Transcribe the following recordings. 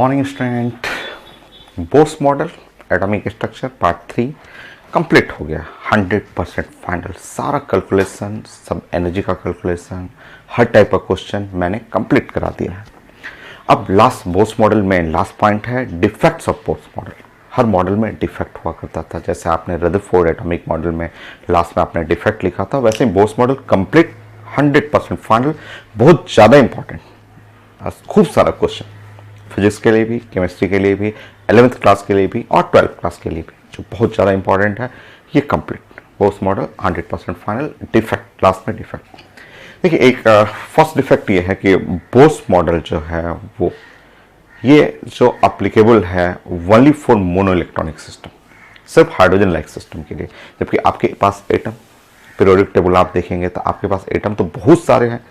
Morning student. Bose model atomic structure part 3 complete हो गया। 100% final सारा कैलकुलेशन, सब एनर्जी का कैलकुलेशन, हर टाइप का क्वेश्चन मैंने कंप्लीट करा दिया है। अब लास्ट बोस मॉडल में लास्ट पॉइंट है defects of Bose model. Her model में डिफेक्ट हुआ करता था, जैसे आपने रदरफोर्ड एटॉमिक मॉडल में लास्ट में आपने डिफेक्ट लिखा था, वैसे ही बोस मॉडल कंप्लीट 100% फाइनल, बहुत ज़्यादा इंपॉर्टेंट, खूब सारा क्वेश्चन फिजिक्स के लिए भी, केमिस्ट्री के लिए भी, 11th क्लास के लिए भी और 12th क्लास के लिए भी, जो बहुत ज़्यादा इंपॉर्टेंट है। ये complete Bose model 100% final. Defect last में डिफेक्ट देखिए, एक फर्स्ट डिफेक्ट ये है कि बोस मॉडल जो है वो ये जो अप्लीकेबल है only for mono electronic system, सिर्फ हाइड्रोजन लाइक सिस्टम के लिए। जबकि आपके पास एटम, पीरियोडिक टेबल आप देखेंगे तो आपके पास एटम तो बहुत सारे हैं,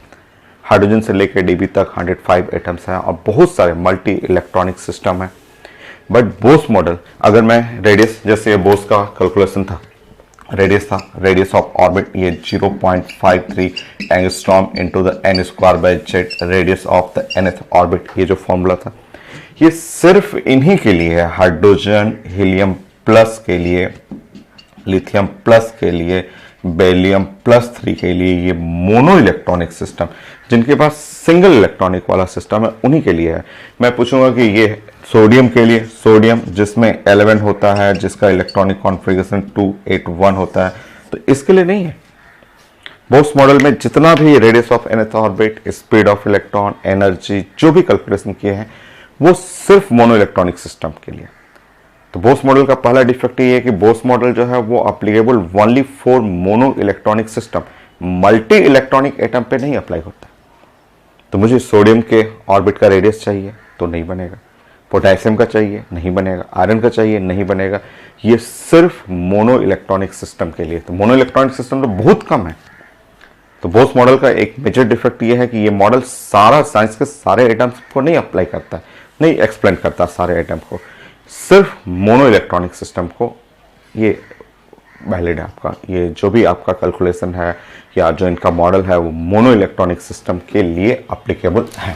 हाइड्रोजन से लेकर डीबी तक 105 एटम्स हैं और बहुत सारे मल्टी इलेक्ट्रॉनिक सिस्टम है। बट बोस मॉडल, अगर मैं रेडियस, जैसे बोस का कैलकुलेशन था, रेडियस था, रेडियस ऑफ ऑर्बिट ये 0.53 angstrom into the n square by Z, radius of the nth orbit, ये जो फॉर्मूला था ये सिर्फ इन्हीं के लिए है, हाइड्रोजन हीलियम प्लस के लिए, लिथियम प्लस के लिए, बेरिलियम +3 के लिए। ये मोनो इलेक्ट्रॉनिक सिस्टम जिनके पास सिंगल इलेक्ट्रॉनिक वाला सिस्टम है उन्हीं के लिए है। मैं पूछूंगा कि ये सोडियम के लिए, सोडियम जिसमें 11 होता है, जिसका इलेक्ट्रॉनिक कॉन्फ़िगरेशन 281 होता है, तो इसके लिए नहीं है। बोस मॉडल में जितना भी radius of nth orbit, speed of electron, energy, जो भी कैलकुलेशन किए हैं वो सिर्फ मोनो इलेक्ट्रॉनिक सिस्टम के लिए। तो बोस मॉडल का पहला डिफेक्ट ये है कि बोस मॉडल जो है वो applicable only for mono electronic system, multi electronic atom पे नहीं अप्लाई होता। तो मुझे सोडियम के ऑर्बिट का रेडियस चाहिए तो नहीं बनेगा, पोटेशियम का चाहिए नहीं बनेगा, आयरन का चाहिए नहीं बनेगा। ये सिर्फ मोनो इलेक्ट्रॉनिक सिस्टम के लिए। तो मोनो इलेक्ट्रॉनिक सिस्टम तो बहुत कम है। तो बोस मॉडल का एक मेजर डिफेक्ट ये है कि ये मॉडल सारा साइंस के सारे एटम्स को नहीं अप्लाई करता, नहीं एक्सप्लेन करता सारे एटम को, सिर्फ मोनो इलेक्ट्रॉनिक सिस्टम को ये वैलिड है। आपका ये जो भी आपका कैलकुलेशन है या जो इनका मॉडल है वो मोनो इलेक्ट्रॉनिक सिस्टम के लिए अप्लीकेबल है।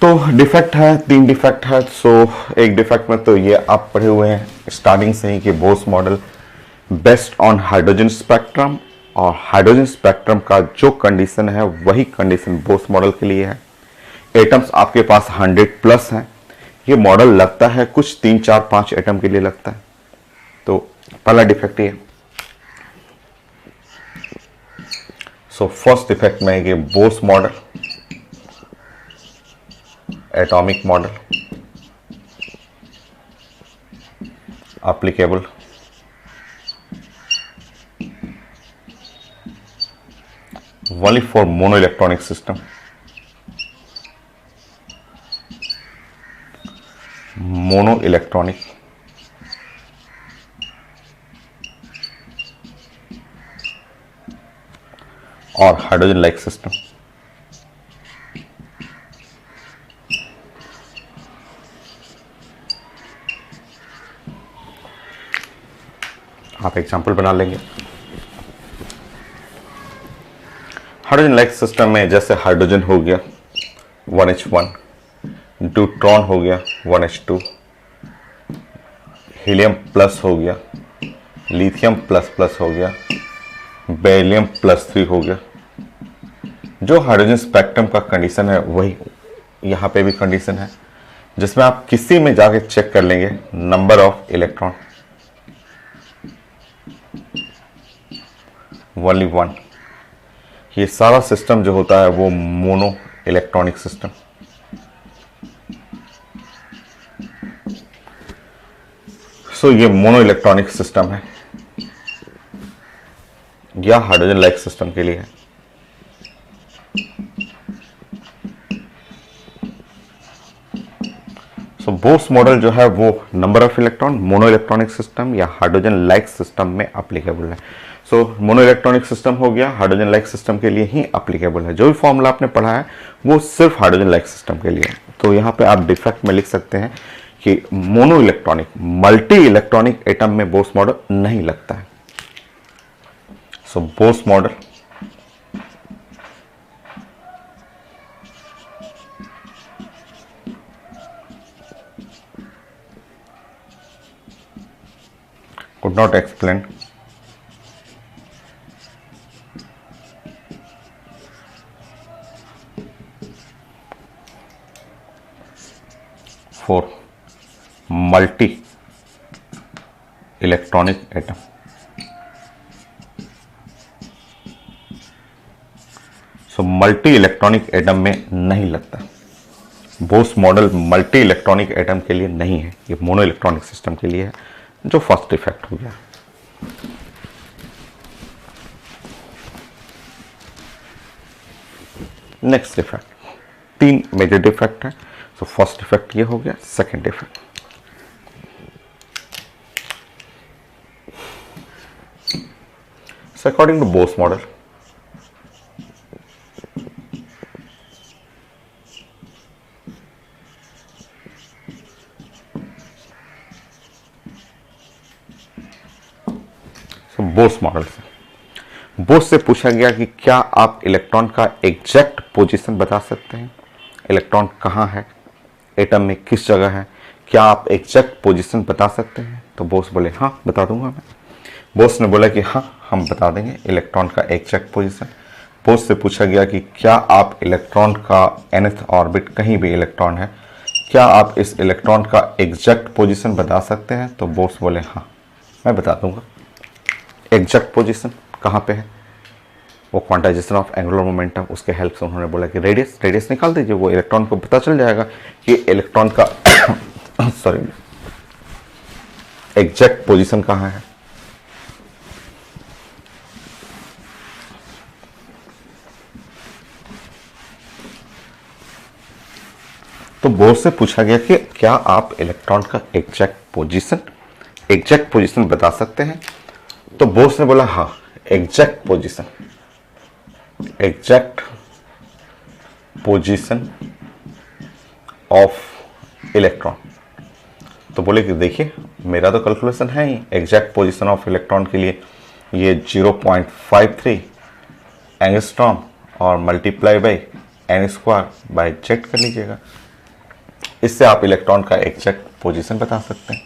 तो डिफेक्ट है, 3 डिफेक्ट है। सो एक डिफेक्ट में तो ये आप पढ़े हुए हैं स्टार्टिंग से ही कि Bose model based on hydrogen spectrum, और हाइड्रोजन स्पेक्ट्रम का जो कंडीशन है वही कंडीशन बोस मॉडल के लिए है। एटम्स आपके पास 100+ हैं। ये मॉडल लगता है कुछ 3, 4, 5 एटम के लिए लगता है। तो पहला डिफेक्ट ये। सो फर्स्ट डिफेक्ट में है कि Bose model atomic model applicable only for monoelectronic system, monoelectronic और हाइड्रोजन लाइक सिस्टम। आप एग्जाम्पल बना लेंगे। हाइड्रोजन लाइक सिस्टम में जैसे हाइड्रोजन हो गया 1H1, ड्यूट्रॉन हो गया 1H2, हीलियम प्लस हो गया, लिथियम प्लस हो गया, बेरिलियम +3 हो गया। जो हाइड्रोजन स्पेक्ट्रम का कंडीशन है वही यहाँ पे भी कंडीशन है, जिसमें आप किसी में जाके चेक कर लेंगे नंबर ऑफ इलेक्ट्रॉन ओनली 1। ये सारा सिस्टम जो होता है वो मोनो इलेक्ट्रॉनिक सिस्टम। सो ये मोनो इलेक्ट्रॉनिक सिस्टम है या हाइड्रोजन लाइक सिस्टम के लिए है। सो बोस मॉडल जो है वो number of electron, mono electronic system या हाइड्रोजन लाइक सिस्टम में अप्लीकेबल है। सो मोनो इलेक्ट्रॉनिक सिस्टम हो गया, हाइड्रोजन लाइक सिस्टम के लिए ही अप्लीकेबल है। जो भी फॉर्मूला आपने पढ़ा है वो सिर्फ हाइड्रोजन लाइक सिस्टम के लिए है। तो यहाँ पे आप डिफेक्ट में लिख सकते हैं कि mono electronic, multi electronic atom में बोस मॉडल नहीं लगता है। So Bohr's model not explain. 4 multi electronic atom. So multi electronic atom में नहीं लगता। Bohr's model multi electronic atom के लिए नहीं है, ये मोनो इलेक्ट्रॉनिक सिस्टम के लिए है, जो फर्स्ट डिफेक्ट हो गया। नेक्स्ट डिफेक्ट, 3 मेजर डिफेक्ट है। सो फर्स्ट डिफेक्ट ये हो गया। Second defect, so according to Bose model, Bose से पूछा गया कि क्या आप इलेक्ट्रॉन का एग्जैक्ट पोजीशन बता सकते हैं, इलेक्ट्रॉन कहाँ है, एटम में किस जगह है, क्या आप एग्जैक्ट पोजीशन बता सकते हैं। तो बोस बोले हाँ बता दूंगा मैं। बोस ने बोला कि हाँ हम बता देंगे इलेक्ट्रॉन का एग्जैक्ट पोजीशन। बोस से पूछा गया कि क्या आप इलेक्ट्रॉन का nth ऑर्बिट, कहीं भी इलेक्ट्रॉन है, क्या आप इस इलेक्ट्रॉन का एग्जैक्ट पोजीशन बता सकते हैं। तो बोस बोले हाँ मैं बता दूंगा। एग्जैक्ट पोजीशन कहाँ पे है, वो क्वांटाइजेशन ऑफ एंगुलर मोमेंटम, उसके हेल्प से उन्होंने बोला कि रेडियस निकाल दीजिए, वो इलेक्ट्रॉन को पता चल जाएगा कि इलेक्ट्रॉन का सॉरी एग्जैक्ट पोजीशन कहाँ है। तो बोस से पूछा गया कि क्या आप इलेक्ट्रॉन का एग्जैक्ट पोजीशन बता सकते हैं। तो बोस ने बोला हाँ एग्जैक्ट पोजीशन ऑफ इलेक्ट्रॉन। तो बोले कि देखिए मेरा तो कैलकुलेशन है ही, एग्जैक्ट पोजीशन ऑफ इलेक्ट्रॉन के लिए ये 0.53 एंगस्ट्रॉम और मल्टीप्लाई बाई n² कर लीजिएगा, इससे आप इलेक्ट्रॉन का एग्जैक्ट पोजीशन बता सकते हैं।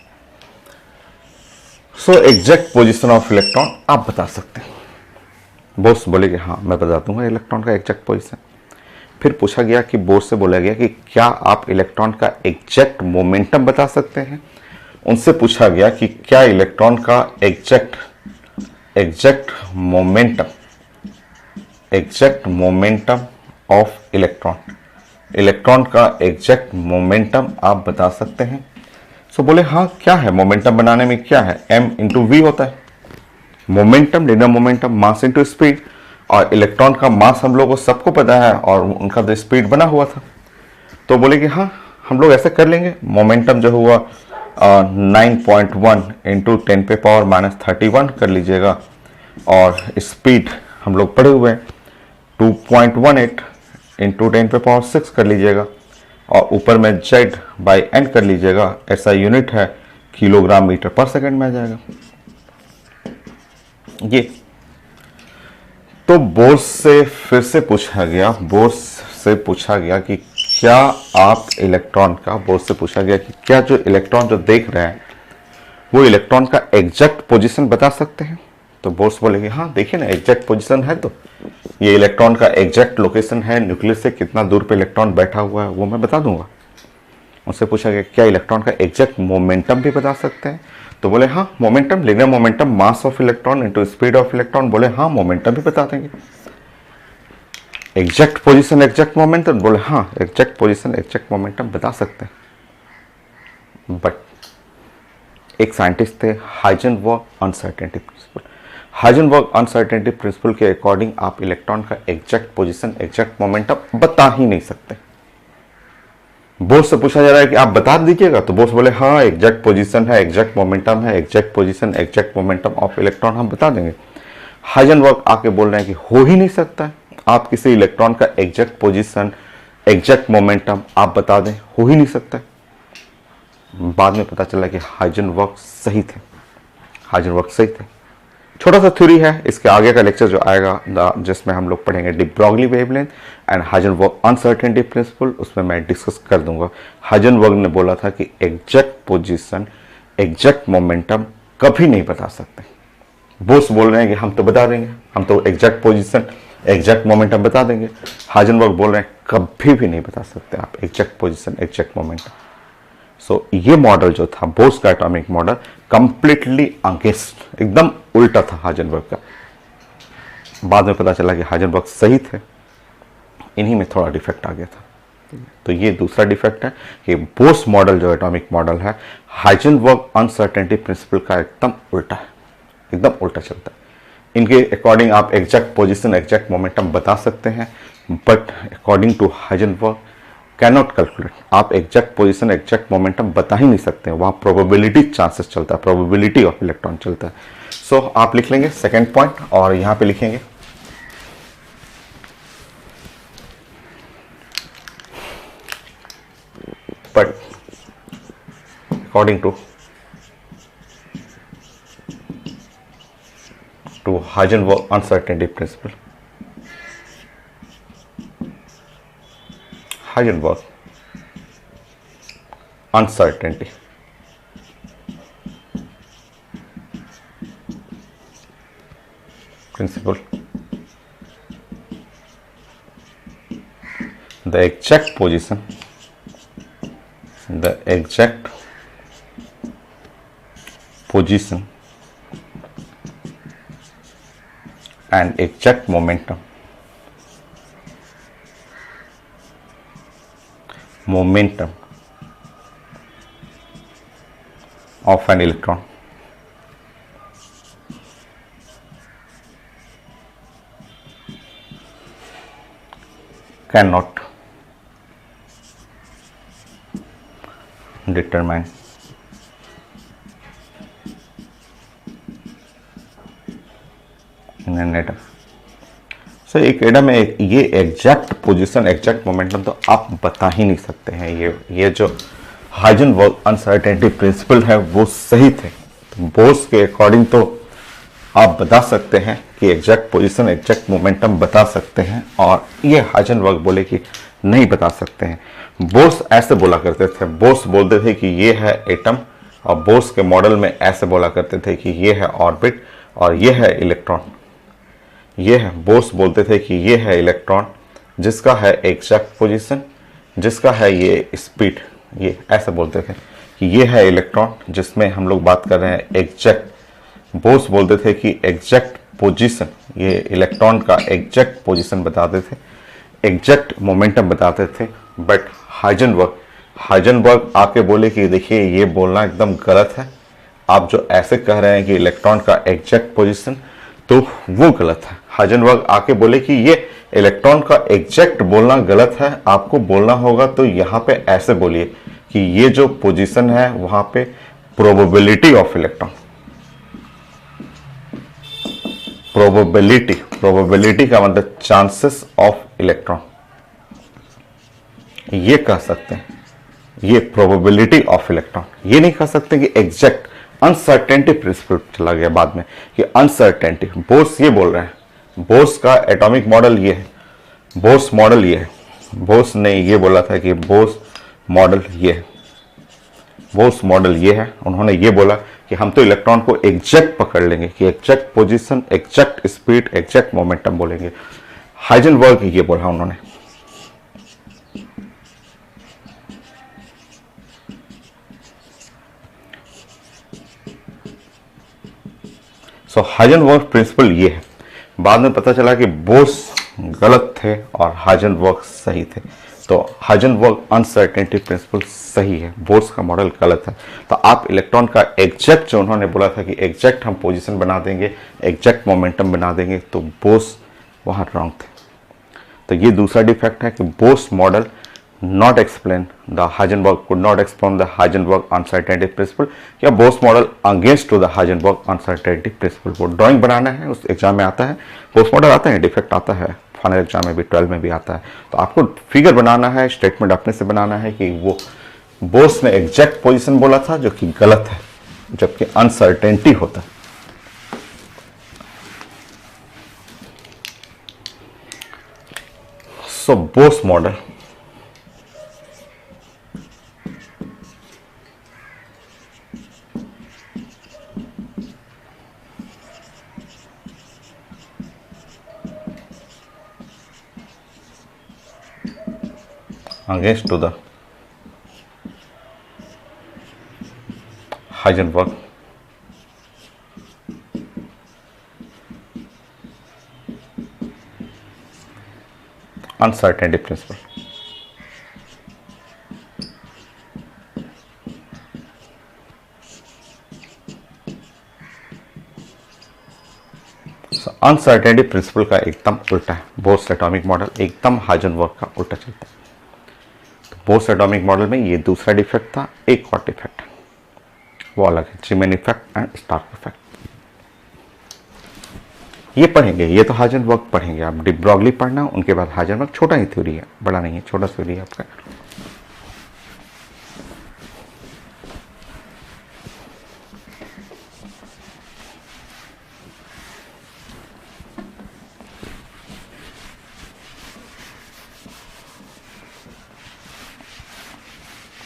So exact position of electron आप बता सकते हैं। बोस बोले कि हाँ मैं बता दूंगा इलेक्ट्रॉन का एग्जैक्ट पोजीशन। फिर पूछा गया कि बोस से बोला गया कि क्या आप इलेक्ट्रॉन का एग्जैक्ट मोमेंटम बता सकते हैं। उनसे पूछा गया कि क्या इलेक्ट्रॉन का एग्जैक्ट मोमेंटम ऑफ इलेक्ट्रॉन का एग्जैक्ट मोमेंटम आप बता सकते हैं। सो बोले हाँ क्या है मोमेंटम बनाने में, क्या है m इंटू वी होता है। Momentum linear momentum mass into speed, और इलेक्ट्रॉन का मास हम लोगों को सबको पता है और उनका तो स्पीड बना हुआ था। तो बोले कि हाँ हम लोग ऐसे कर लेंगे, मोमेंटम जो हुआ 9.1 इंटू 10⁻³ कर लीजिएगा, और स्पीड हम लोग पढ़े हुए हैं 2.18 इंटू 10⁻6 कर लीजिएगा, और ऊपर में Z/n कर लीजिएगा, ऐसा यूनिट है किलोग्राम मीटर पर सेकंड में आ जाएगा ये। तो बोस से फिर से पूछा गया कि क्या आप इलेक्ट्रॉन का, बोस से पूछा गया कि क्या जो इलेक्ट्रॉन जो देख रहे हैं वो इलेक्ट्रॉन का एग्जैक्ट पोजीशन बता सकते हैं। तो बोस बोलेंगे हाँ देखिए ना एग्जैक्ट पोजीशन है, तो ये इलेक्ट्रॉन का एग्जैक्ट लोकेशन है, न्यूक्लियस से कितना दूर पे इलेक्ट्रॉन बैठा हुआ है वो मैं बता दूंगा। उनसे पूछा गया क्या इलेक्ट्रॉन का एग्जैक्ट मोमेंटम भी बता सकते हैं। तो बोले हाँ momentum linear momentum mass of electron into speed of electron, बोले हाँ मोमेंटम भी बता देंगे। एग्जैक्ट पोजीशन एग्जैक्ट मोमेंटम, बोले हाँ एग्जैक्ट पोजीशन एग्जैक्ट मोमेंटम बता सकते हैं। बट एक साइंटिस्ट थे Heisenberg uncertainty principal. Heisenberg uncertainty principal के अकॉर्डिंग आप इलेक्ट्रॉन का एग्जैक्ट पोजीशन एग्जैक्ट मोमेंटम बता ही नहीं सकते। बोस से पूछा जा रहा है कि आप बता दीजिएगा। तो बोस बोले हाँ एग्जैक्ट पोजीशन है, एग्जैक्ट मोमेंटम है, exact position exact momentum of electron हम बता देंगे। हाइजेनबर्ग आके बोल रहे हैं कि हो ही नहीं सकता है, आप किसी इलेक्ट्रॉन का एग्जैक्ट पोजीशन एग्जैक्ट मोमेंटम आप बता दें, हो ही नहीं सकता है। बाद में पता चला कि हाइजेनबर्ग सही थे। छोटा सा थ्योरी है, इसके आगे का लेक्चर जो आएगा जिसमें हम लोग पढ़ेंगे D Broglie wavelength and Heisenberg uncertainty principal, उसमें मैं डिस्कस कर दूंगा। हाइजेनबर्ग ने बोला था कि एग्जैक्ट पोजीशन एग्जैक्ट मोमेंटम कभी नहीं बता सकते। बोस बोल रहे हैं कि हम तो बता देंगे, हम तो एग्जैक्ट पोजीशन एग्जैक्ट मोमेंटम बता देंगे। हाइजेनबर्ग बोल रहे हैं कभी भी नहीं बता सकते आप एग्जैक्ट पोजीशन एग्जैक्ट मोमेंटम। सो ये मॉडल जो था बोस का एटॉमिक मॉडल कंप्लीटली अगेंस्ट, एकदम उल्टा था हाइजेनबर्ग का। बाद में पता चला कि हाइजेनबर्ग सही थे, इन्हीं में थोड़ा डिफेक्ट आ गया था। तो ये दूसरा डिफेक्ट है कि बोस मॉडल जो एटॉमिक मॉडल है हाइजेनबर्ग अनसर्टेनिटी प्रिंसिपल का एकदम उल्टा है, एकदम उल्टा चलता है। इनके अकॉर्डिंग आप एग्जैक्ट पोजीशन एग्जैक्ट मोमेंटम बता सकते हैं, but according to Heisenberg cannot calculate. आप एग्जैक्ट पोजीशन एग्जैक्ट मोमेंटम बता ही नहीं सकते हैं, वहाँ प्रोबेबिलिटी चांसेस चलता है, प्रोबेबिलिटी ऑफ इलेक्ट्रॉन चलता है। सो आप लिख लेंगे सेकेंड पॉइंट और यहाँ पे लिखेंगे but according to Heisenberg uncertainty principle, Heisenberg uncertainty principle, the exact position and exact momentum of an electron cannot determine in an atom। सो एक एटम में ये एग्जैक्ट पोजीशन एग्जैक्ट मोमेंटम तो आप बता ही नहीं सकते हैं। ये जो हाइजेनबर्ग अनसर्टेनिटी प्रिंसिपल है वो सही थे, तो बोस के अकॉर्डिंग तो आप बता सकते हैं कि एग्जैक्ट पोजीशन एग्जैक्ट मोमेंटम बता सकते हैं, और ये हाइजेनबर्ग बोले कि नहीं बता सकते हैं। बोस ऐसे बोला करते थे, बोस बोलते थे कि ये है एटम, और बोस के मॉडल में ऐसे बोला करते थे कि ये है ऑर्बिट और ये है इलेक्ट्रॉन। ये है बोस बोलते थे कि ये है इलेक्ट्रॉन जिसका है एग्जैक्ट पोजीशन, जिसका है ये स्पीड, ये ऐसे बोलते थे कि ये है इलेक्ट्रॉन जिसमें हम लोग बात कर रहे हैं एग्जैक्ट। बोस बोलते थे कि एग्जैक्ट पोजीशन, ये इलेक्ट्रॉन का एग्जैक्ट पोजीशन बताते थे, एग्जैक्ट मोमेंटम बताते थे। बट हाइजेनबर्ग आके बोले कि देखिए ये बोलना एकदम गलत है, आप जो ऐसे कह रहे हैं कि इलेक्ट्रॉन का एग्जैक्ट पोजीशन, तो वो गलत है। हाइजेनबर्ग आके बोले कि ये इलेक्ट्रॉन का एग्जैक्ट बोलना गलत है, आपको बोलना होगा तो यहाँ पे ऐसे बोलिए कि ये जो पोजीशन है वहां पे प्रोबेबिलिटी ऑफ इलेक्ट्रॉन, प्रोबेबिलिटी का मतलब चांसेस ऑफ इलेक्ट्रॉन, ये कह सकते हैं, ये प्रोबेबिलिटी ऑफ इलेक्ट्रॉन। ये नहीं कह सकते कि एग्जैक्ट। अनसर्टेनिटी प्रिंसिपल चला गया बाद में कि अनसर्टेनिटी। बोस ये बोल रहे हैं, बोस का एटॉमिक मॉडल ये है, बोस मॉडल ये है। बोस ने ये बोला था कि बोस मॉडल ये है, बोस मॉडल ये है। उन्होंने ये बोला कि हम तो इलेक्ट्रॉन को एग्जैक्ट पकड़ लेंगे, कि exact position exact speed exact momentum बोलेंगे। हाइजेनबर्ग ये बोला उन्होंने। सो हाइजेनबर्ग प्रिंसिपल ये है। बाद में पता चला कि बोस गलत थे और हाइजेनबर्ग सही थे। तो हाइजेनबर्ग अनसर्टेनिटी प्रिंसिपल सही है, बोस का मॉडल गलत है। तो आप इलेक्ट्रॉन का एग्जैक्ट जो उन्होंने बोला था कि एग्जैक्ट हम पोजीशन बना देंगे, एग्जैक्ट मोमेंटम बना देंगे, तो बोस वहाँ रॉन्ग थे। तो ये दूसरा डिफेक्ट है कि Bose model not explain the Heisenberg could not explain the Heisenberg uncertainty principle, या Bose model against to the Heisenberg uncertainty principle. वो ड्राइंग बनाना है, उस एग्जाम में आता है, बोस मॉडल आता है, डिफेक्ट आता है, फाइनल एग्जाम में भी 12 में भी आता है। तो आपको फिगर बनाना है, स्टेटमेंट अपने से बनाना है कि वो बोस ने एग्जैक्ट पोजीशन बोला था जो कि गलत है, जबकि अनसर्टेनिटी होता है। So Bohr's model against to the Heisenberg uncertainty principle. Uncertainty principle का एकदम उल्टा है। बोर्स एटॉमिक मॉडल एकदम हाइजेनबर्ग का उल्टा चलता है। तो बोर्स एटॉमिक मॉडल में ये दूसरा डिफेक्ट था, एक और डिफेक्ट है वो अलग है, Zeeman effect and Stark effect. ये पढ़ेंगे, ये तो हाइजेनबर्ग पढ़ेंगे आप, डी ब्रॉगली पढ़ना, उनके बाद हाइजेनबर्ग। छोटा ही थ्योरी है, बड़ा नहीं है, छोटा थ्योरी है आपका।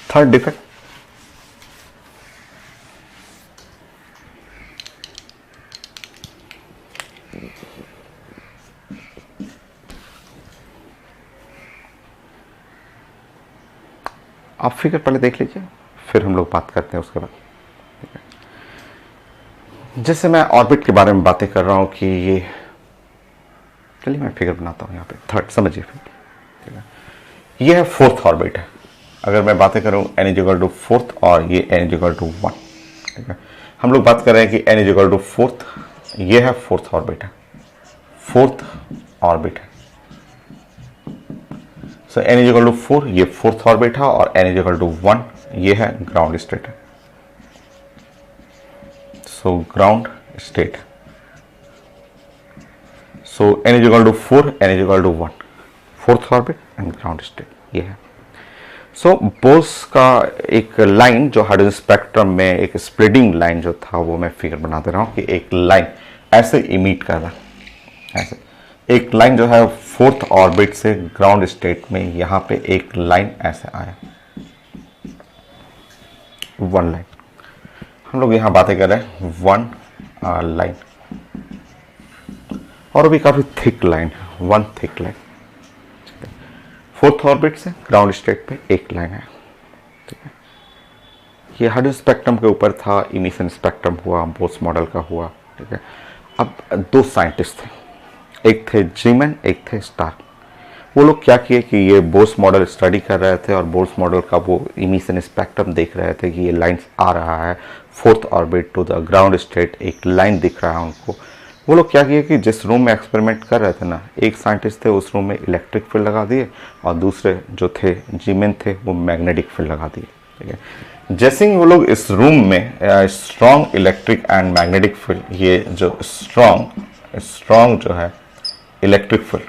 थर्ड डिफेक्ट, आप फिगर पहले देख लीजिए, फिर हम लोग बात करते हैं उसके बाद। जैसे मैं ऑर्बिट के बारे में बातें कर रहा हूं कि ये, चलिए मैं फिगर बनाता हूं यहाँ पे, थर्ड समझिए फिर। ये है फोर्थ ऑर्बिट है। अगर मैं बातें करूं n इक्वल टू फोर्थ और ये n इक्वल टू 1, ठीक है। हम लोग बात कर रहे हैं कि n इक्वल टू फोर्थ, ये है फोर्थ ऑर्बिट है, फोर्थ ऑर्बिट है। सो n इक्वल टू 4 ये फोर्थ ऑर्बिट है और n इक्वल टू 1 ये है ग्राउंड स्टेट है। So ground state, so n equal to 4 n equal to 1, fourth orbit and ground state ये है। सो बोर्स का एक लाइन जो हाइड्रोजन स्पेक्ट्रम में एक स्प्लिटिंग लाइन जो था वो मैं फिगर बना दे रहा हूँ कि एक लाइन ऐसे इमिट कर रहा है, ऐसे एक लाइन जो है फोर्थ ऑर्बिट से ग्राउंड स्टेट में, यहाँ पे एक लाइन ऐसे आया, वन लाइन। हम लोग यहाँ बातें कर रहे हैं वन लाइन, और अभी काफी थिक लाइन है, one thick line. Fourth orbit से ग्राउंड स्टेट पे एक लाइन है, ठीक है। ये हाइड्रोजन स्पेक्ट्रम के ऊपर था, इमिशन स्पेक्ट्रम हुआ, बोर्स मॉडल का हुआ, ठीक है। अब दो साइंटिस्ट थे, एक थे जीमैन, एक थे स्टार्क। वो लोग क्या किए कि ये बोर्स मॉडल स्टडी कर रहे थे और बोर्स मॉडल का वो इमिशन स्पेक्ट्रम देख रहे थे कि ये लाइंस आ रहा है fourth orbit to the ground state, एक लाइन दिख रहा है उनको। वो लोग क्या किए कि जिस रूम में एक्सपेरिमेंट कर रहे थे ना, एक साइंटिस्ट थे उस रूम में इलेक्ट्रिक फील्ड लगा दिए और दूसरे जो थे जीमैन थे वो मैग्नेटिक फील्ड लगा दिए, ठीक है। जैसे ही वो लोग इस रूम में strong electric and magnetic field, ये जो स्ट्रॉन्ग जो है इलेक्ट्रिक फील्ड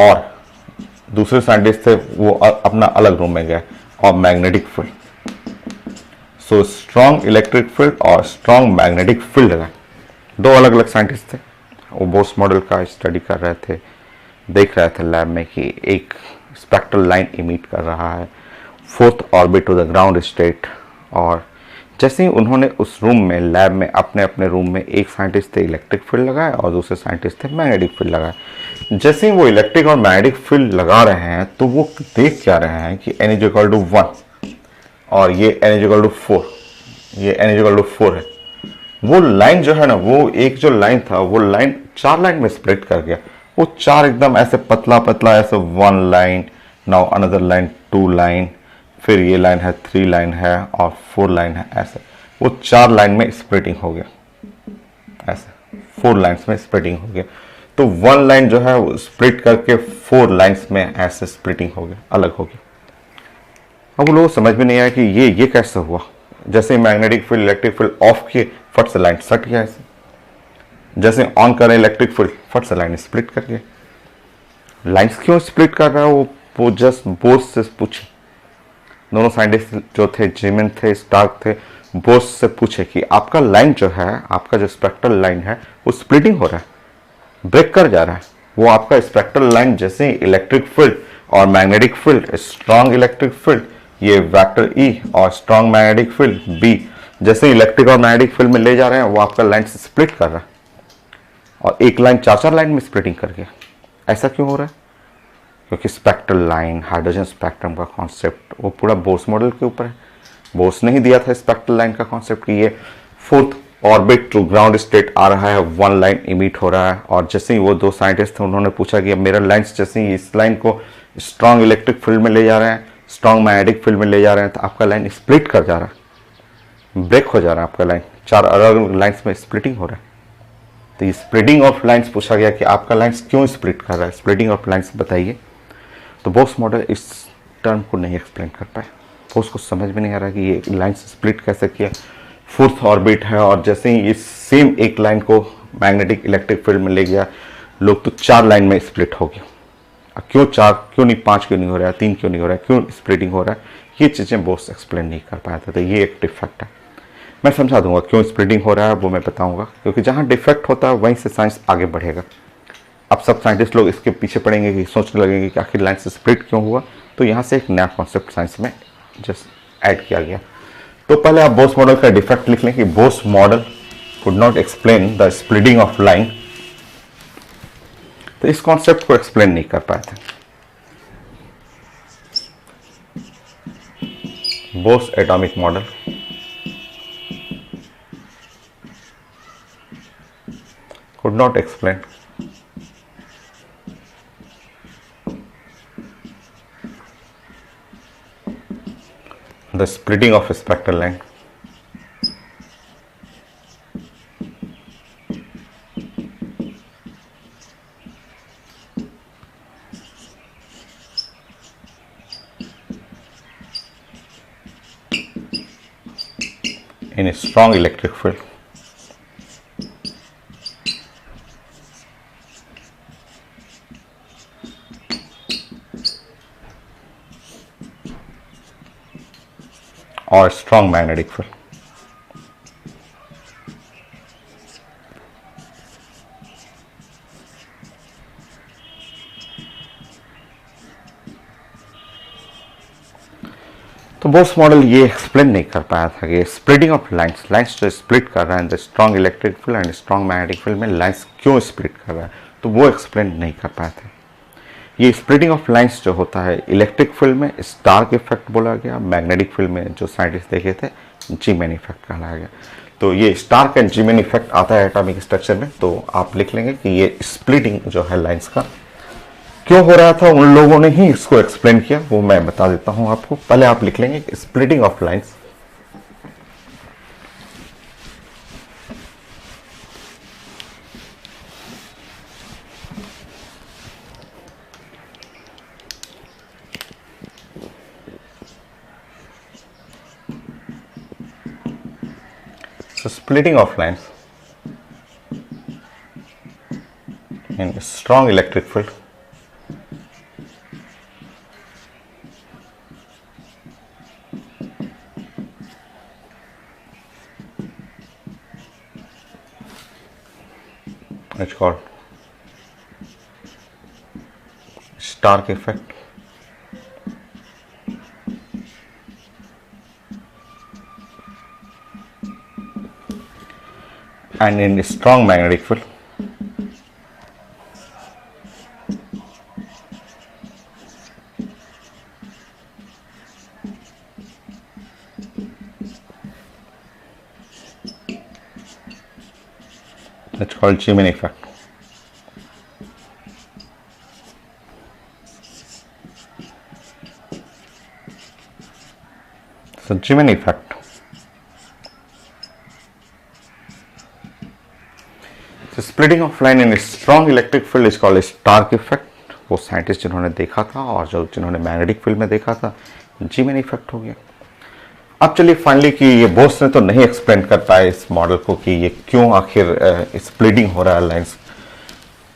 और दूसरे साइंटिस्ट थे वो अपना अलग रूम में गए और magnetic field, so strong electric field और स्ट्रॉन्ग मैग्नेटिक फील्ड है। दो अलग अलग साइंटिस्ट थे, वो बोर्स मॉडल का स्टडी कर रहे थे, देख रहे थे लैब में कि एक स्पेक्ट्रल लाइन इमिट कर रहा है fourth orbit to the ground state. और जैसे ही उन्होंने उस रूम में, लैब में, अपने अपने रूम में, एक साइंटिस्ट थे इलेक्ट्रिक फील्ड लगाए और दूसरे साइंटिस्ट थे मैग्नेटिक फील्ड लगाए। जैसे ही वो इलेक्ट्रिक और मैग्नेटिक फील्ड लगा रहे हैं तो वो देख क्या रहे हैं कि n इक्वल टू 1 और ये n इक्वल टू 4, ये n इक्वल टू 4 है। वो लाइन जो है ना, वो एक जो लाइन था वो लाइन 4 लाइन में स्प्लिट कर गया। वो 4 एकदम ऐसे पतला पतला, ऐसे 1 line, now another line, 2 line, फिर ये लाइन है, 3 लाइन है और 4 लाइन है, ऐसे वो 4 लाइन में स्प्लिटिंग हो गया, ऐसे 4 लाइन्स में स्प्लिटिंग हो गया। तो 1 लाइन जो है वो स्प्लिट करके 4 लाइन्स में ऐसे स्प्लिटिंग हो गया, अलग हो गया। अब वो लोग समझ में नहीं आया कि ये कैसे हुआ। जैसे magnetic field electric field of किए, फट से लाइन सट गया ऐसे। जैसे ऑन करें इलेक्ट्रिक फील्ड, फट से लाइन स्प्लिट कर गया। लाइन्स क्यों स्प्लिट कर रहा है वो जस्ट बोर्स से पूछे, दोनों साइंटिस्ट जो थे, जीमैन थे, स्टार्क थे, बोर्स से पूछे कि आपका लाइन जो है, आपका जो स्पेक्ट्रल लाइन है वो स्प्लिटिंग हो रहा है, ब्रेक कर जा रहा है। वो आपका स्पेक्ट्रल लाइन जैसे इलेक्ट्रिक फील्ड और magnetic field, strong electric field ये वेक्टर E और स्ट्रॉन्ग मैग्नेटिक फील्ड B, जैसे इलेक्ट्रिक और मैग्नेटिक फील्ड में ले जा रहे हैं वो आपका लाइन स्प्लिट कर रहा है। और एक लाइन 4-4 लाइन में स्प्लिटिंग कर गया। ऐसा क्यों हो रहा है? क्योंकि स्पेक्ट्रल लाइन, हाइड्रोजन स्पेक्ट्रम का कॉन्सेप्ट वो पूरा बोस मॉडल के ऊपर है। बोस ने ही दिया था स्पेक्ट्रल लाइन का कॉन्सेप्ट कि ये 4th orbit to ground state आ रहा है, 1 लाइन इमिट हो रहा है। और जैसे ही वो 2 साइंटिस्ट थे उन्होंने पूछा कि अब मेरा लाइन्स जैसे ही इस लाइन को स्ट्रॉन्ग इलेक्ट्रिक फील्ड में ले जा रहे हैं, स्ट्रॉन्ग मैग्नेटिक फील्ड में ले जा रहे हैं, तो आपका लाइन स्प्लिट कर जा रहा है, ब्रेक हो जा रहा है आपका लाइन, 4 अलग अलग लाइन्स में स्प्लिटिंग हो रहा है। तो ये स्प्लिटिंग ऑफ लाइन्स पूछा गया कि आपका लाइन्स क्यों स्प्लिट कर रहा है, स्प्लिटिंग ऑफ लाइन्स बताइए। तो बोस मॉडल इस टर्म को नहीं एक्सप्लेन कर पाए। बोस को समझ में नहीं आ रहा कि ये लाइन्स स्प्लिट कैसे किया। 4th ऑर्बिट है और जैसे ही इस सेम एक लाइन को मैग्नेटिक इलेक्ट्रिक फील्ड में ले गया, लोग तो 4 लाइन में स्प्लिट हो गया। क्यों 4, क्यों नहीं 5, क्यों नहीं हो रहा है, 3 क्यों नहीं हो रहा है, क्यों स्प्लिटिंग हो रहा है, ये चीज़ें बोस एक्सप्लेन नहीं कर पाया था। तो ये एक डिफेक्ट है। मैं समझा दूंगा क्यों स्प्लिटिंग हो रहा है, वो मैं बताऊंगा, क्योंकि जहाँ डिफेक्ट होता है वहीं से साइंस आगे बढ़ेगा। अब सब साइंटिस्ट लोग इसके पीछे पड़ेंगे कि सोचने लगेंगे कि आखिर लाइन से स्प्लिट क्यों हुआ। तो यहाँ से एक नया कॉन्सेप्ट साइंस में जस्ट ऐड किया गया। तो पहले आप बोस मॉडल का डिफेक्ट लिख लें कि Bose model could not explain the splitting of line. तो इस कॉन्सेप्ट को एक्सप्लेन नहीं कर पाए थे। Bose atomic model could not explain the splitting of a spectral line. In a strong electric field. Or strong magnetic field. तो बोस मॉडल ये explain नहीं कर पाया था कि स्प्लिटिंग ऑफ लाइंस जो स्प्लिट कर रहा है the strong electric field and strong magnetic field में लाइंस क्यों स्प्लिट कर रहा है, तो वो एक्सप्लेन नहीं कर पाया था। ये स्प्लिटिंग ऑफ लाइंस जो होता है इलेक्ट्रिक फील्ड में स्टार्क इफेक्ट बोला गया, मैग्नेटिक फील्ड में जो साइंटिस्ट देखे थे जीमैन इफेक्ट कहलाया गया। तो ये स्टार्क एंड जीमैन इफेक्ट आता है एटॉमिक स्ट्रक्चर में। तो आप लिख लेंगे कि ये स्प्लिटिंग जो है लाइंस का क्यों हो रहा था, उन लोगों ने ही इसको एक्सप्लेन किया, वो मैं बता देता हूं आपको। पहले आप लिख लेंगे splitting of lines So splitting of lines in a strong electric field it's called Stark effect. And in a strong magnetic field it's called Zeeman effect. So Zeeman effect so splitting of line in a strong electric field is called a Stark effect. वो scientist जिन्होंने देखा था और जो जिन्होंने magnetic field में देखा था जीमैन इफेक्ट हो गया। अब चलिए फाइनली कि ये बोस ने तो नहीं एक्सप्लेन कर पाए इस मॉडल को कि ये क्यों आखिर स्प्लिटिंग हो रहा है लाइंस।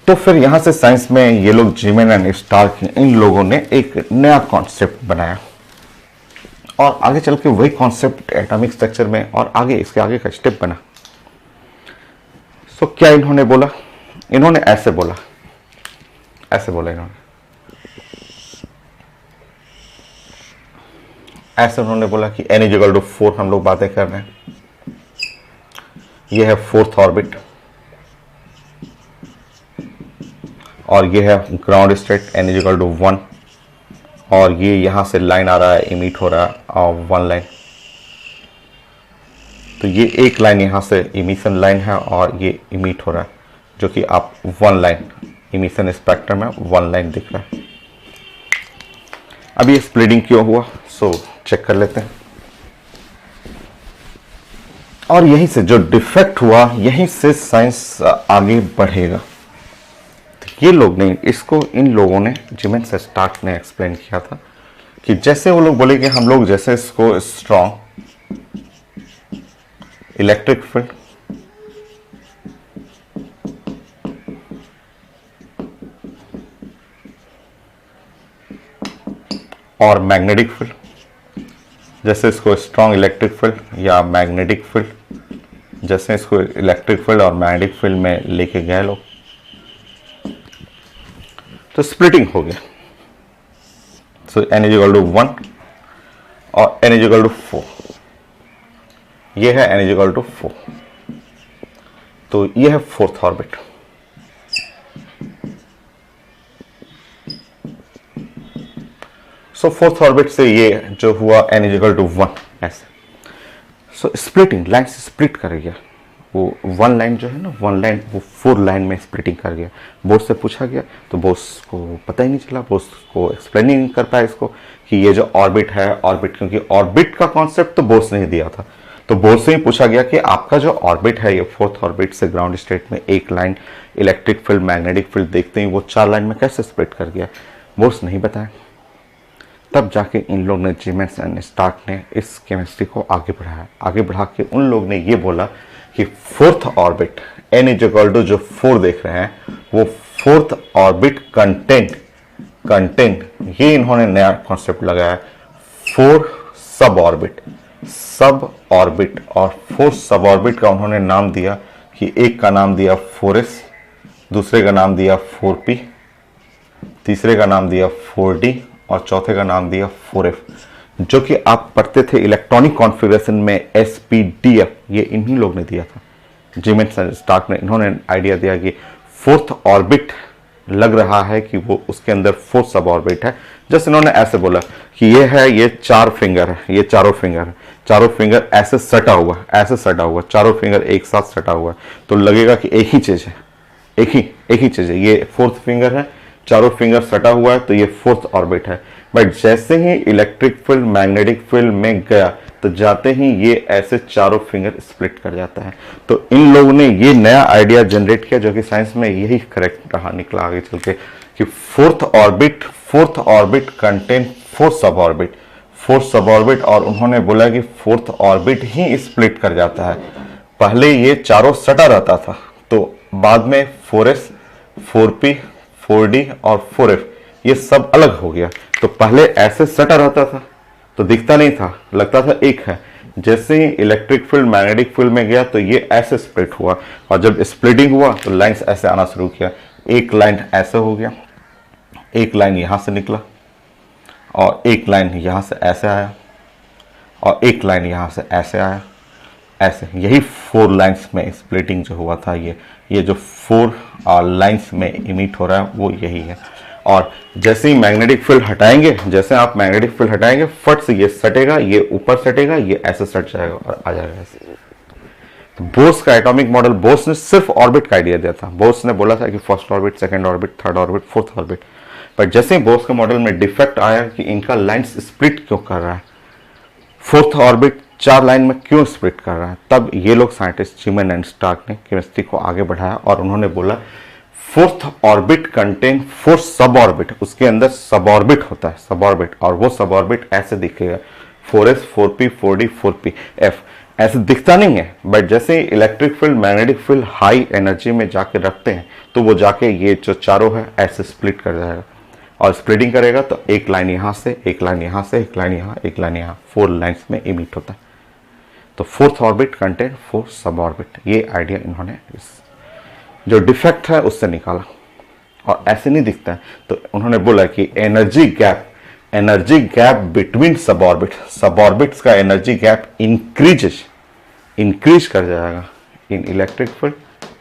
तो फिर यहाँ से साइंस में ये लोग जीमैन एंड स्टार्क इन लोगों ने एक नया कॉन्सेप्ट बनाया और आगे चल के वही कॉन्सेप्ट एटॉमिक स्ट्रक्चर में और आगे इसके आगे का स्टेप बना। तो क्या इन्होंने बोला, इन्होंने ऐसे बोला इन्होंने ऐसे उन्होंने बोला कि n इक्वल टू 4 हम लोग बातें कर रहे हैं। ये है 4th ऑर्बिट और ये है ground state n is equal to 1, और ये यहाँ से लाइन आ रहा है, इमिट हो रहा है और 1 लाइन, तो ये एक लाइन यहाँ से इमिशन लाइन है और ये इमिट हो रहा है, जो कि आप 1 लाइन इमिशन स्पेक्ट्रम में 1 लाइन दिख रहा है। अब ये स्प्लिटिंग क्यों हुआ, सो चेक कर लेते हैं। और यहीं से जो डिफेक्ट हुआ, यहीं से साइंस आगे बढ़ेगा। तो ये लोग ने इसको, इन लोगों ने, जिमेंस स्टार्क ने एक्सप्लेन किया था कि जैसे वो लोग बोले कि हम लोग जैसे इसको स्ट्रॉन्ग इलेक्ट्रिक फील्ड और मैग्नेटिक फील्ड, जैसे इसको स्ट्रॉन्ग इलेक्ट्रिक फील्ड या मैग्नेटिक फील्ड, जैसे इसको इलेक्ट्रिक फील्ड और मैग्नेटिक फील्ड में लेके गए लोग, तो स्प्लिटिंग हो गया। सो n इज इक्वल टू 1 और n इज इक्वल टू 4, ये है n इज इक्वल टू 4, तो ये है फोर्थ ऑर्बिट। सो फोर्थ ऑर्बिट से ये जो हुआ n इज इक्वल टू 1 ऐसे। सो स्प्लिटिंग, लाइन से स्प्लिट कर गया, वो 1 लाइन जो है ना, 1 लाइन वो 4 लाइन में स्प्लिटिंग कर गया। बॉस से पूछा गया तो बॉस को पता ही नहीं चला, बॉस को एक्सप्लेन ही नहीं कर पाया इसको कि ये जो ऑर्बिट है, ऑर्बिट, क्योंकि ऑर्बिट का कॉन्सेप्ट तो बॉस ने ही दिया था। तो बॉस से ही पूछा गया कि आपका जो ऑर्बिट है, ये फोर्थ ऑर्बिट से ग्राउंड स्टेट में एक line electric field magnetic field देखते ही वो 4 लाइन में कैसे स्प्लिट कर गया, बॉस नहीं बताया। तब जाके इन लोग ने, जिमेंस एंड स्टार्क ने, इस केमिस्ट्री को आगे बढ़ाया। आगे बढ़ा के उन लोग ने ये बोला कि fourth orbit n is equal to जो 4 देख रहे हैं, वो फोर्थ ऑर्बिट कंटेंट ये इन्होंने नया कॉन्सेप्ट लगाया, 4 सब ऑर्बिट, और 4 सब ऑर्बिट का उन्होंने नाम दिया कि एक का नाम दिया 4s, दूसरे का नाम दिया 4p, तीसरे का नाम दिया 4d और चौथे का नाम दिया 4f, जो कि आप पढ़ते थे इलेक्ट्रॉनिक कॉन्फ़िगरेशन में SPDF, ये इन्हीं लोग ने दिया था, जिमेंस एंड स्टार्क ने। इन्होंने आइडिया दिया कि फोर्थ ऑर्बिट लग रहा है कि वो उसके अंदर 4 सब ऑर्बिट है। जैसे इन्होंने ऐसे बोला कि ये है, ये 4 फिंगर है, ये चारों फिंगर है, चारों फिंगर ऐसे सटा हुआ, चारों फिंगर एक साथ सटा हुआ है, तो लगेगा कि एक ही चीज है, एक ही चीज है, ये फोर्थ फिंगर है, चारों फिंगर सटा हुआ है, तो ये फोर्थ ऑर्बिट है। बट जैसे ही इलेक्ट्रिक फील्ड मैग्नेटिक फील्ड में गया, तो जाते ही ये ऐसे चारों फिंगर स्प्लिट कर जाता है। तो इन लोगों ने ये नया आइडिया जनरेट किया, जो कि साइंस में यही करेक्ट रहा, निकला आगे चल के, कि फोर्थ ऑर्बिट कंटेन 4 सब ऑर्बिट, और उन्होंने बोला कि फोर्थ ऑर्बिट ही स्प्लिट कर जाता है। पहले ये चारों सटा रहता था, तो बाद में 4s 4p 4d और 4f ये सब अलग हो गया। तो पहले ऐसे सटा रहता था तो दिखता नहीं था, लगता था एक है। जैसे ही इलेक्ट्रिक फील्ड मैग्नेटिक फील्ड में गया तो ये ऐसे स्प्लिट हुआ, और जब स्प्लिटिंग हुआ तो लाइंस ऐसे आना शुरू किया। एक लाइन ऐसे हो गया, एक लाइन यहाँ से निकला, और एक लाइन यहाँ से ऐसे आया, और एक लाइन यहाँ से ऐसे आया, ऐसे। यही 4 लाइंस में स्प्लिटिंग जो हुआ था, ये जो 4 लाइंस में इमिट हो रहा है वो यही है। और जैसे ही मैग्नेटिक फील्ड हटाएंगे, फट से ये सटेगा, ये ऊपर सटेगा, ये ऐसे सट जाएगा और आ जाएगा ऐसे। तो बोर्स का एटॉमिक मॉडल, बोर्स ने सिर्फ ऑर्बिट का आइडिया दिया था। बोर्स ने बोला था कि first orbit, second orbit, third orbit, fourth orbit. पर जैसे ही बोर्स के मॉडल में डिफेक्ट आया कि इनका लाइंस स्प्लिट क्यों कर रहा है, फोर्थ ऑर्बिट 4 लाइन में क्यों स्प्लिट कर रहा है, तब ये लोग साइंटिस्ट जिमेंस एंड स्टार्क ने केमिस्ट्री को आगे बढ़ाया और उन्होंने बोला फोर्थ ऑर्बिट कंटेन 4 सब ऑर्बिट, उसके अंदर सब ऑर्बिट होता है, सब ऑर्बिट, और वो सब ऑर्बिट ऐसे दिखेगा, 4s 4p 4d 4p f, ऐसे दिखता नहीं है। बट जैसे ही electric field magnetic field high energy में जाके रखते हैं, तो वो जाके ये जो चारों है ऐसे स्प्लिट कर जाएगा, और स्प्लिटिंग करेगा तो एक लाइन यहाँ से, एक लाइन यहाँ से, एक लाइन यहाँ, एक लाइन यहाँ, 4 लाइन्स में इमिट होता है। तो फोर्थ ऑर्बिट कंटेन 4 सब ऑर्बिट, ये आइडिया इन्होंने इस जो डिफेक्ट है उससे निकाला, और ऐसे नहीं दिखता है। तो उन्होंने बोला कि एनर्जी गैप बिटवीन सब ऑर्बिट्स का एनर्जी गैप इंक्रीज कर जाएगा इन electric field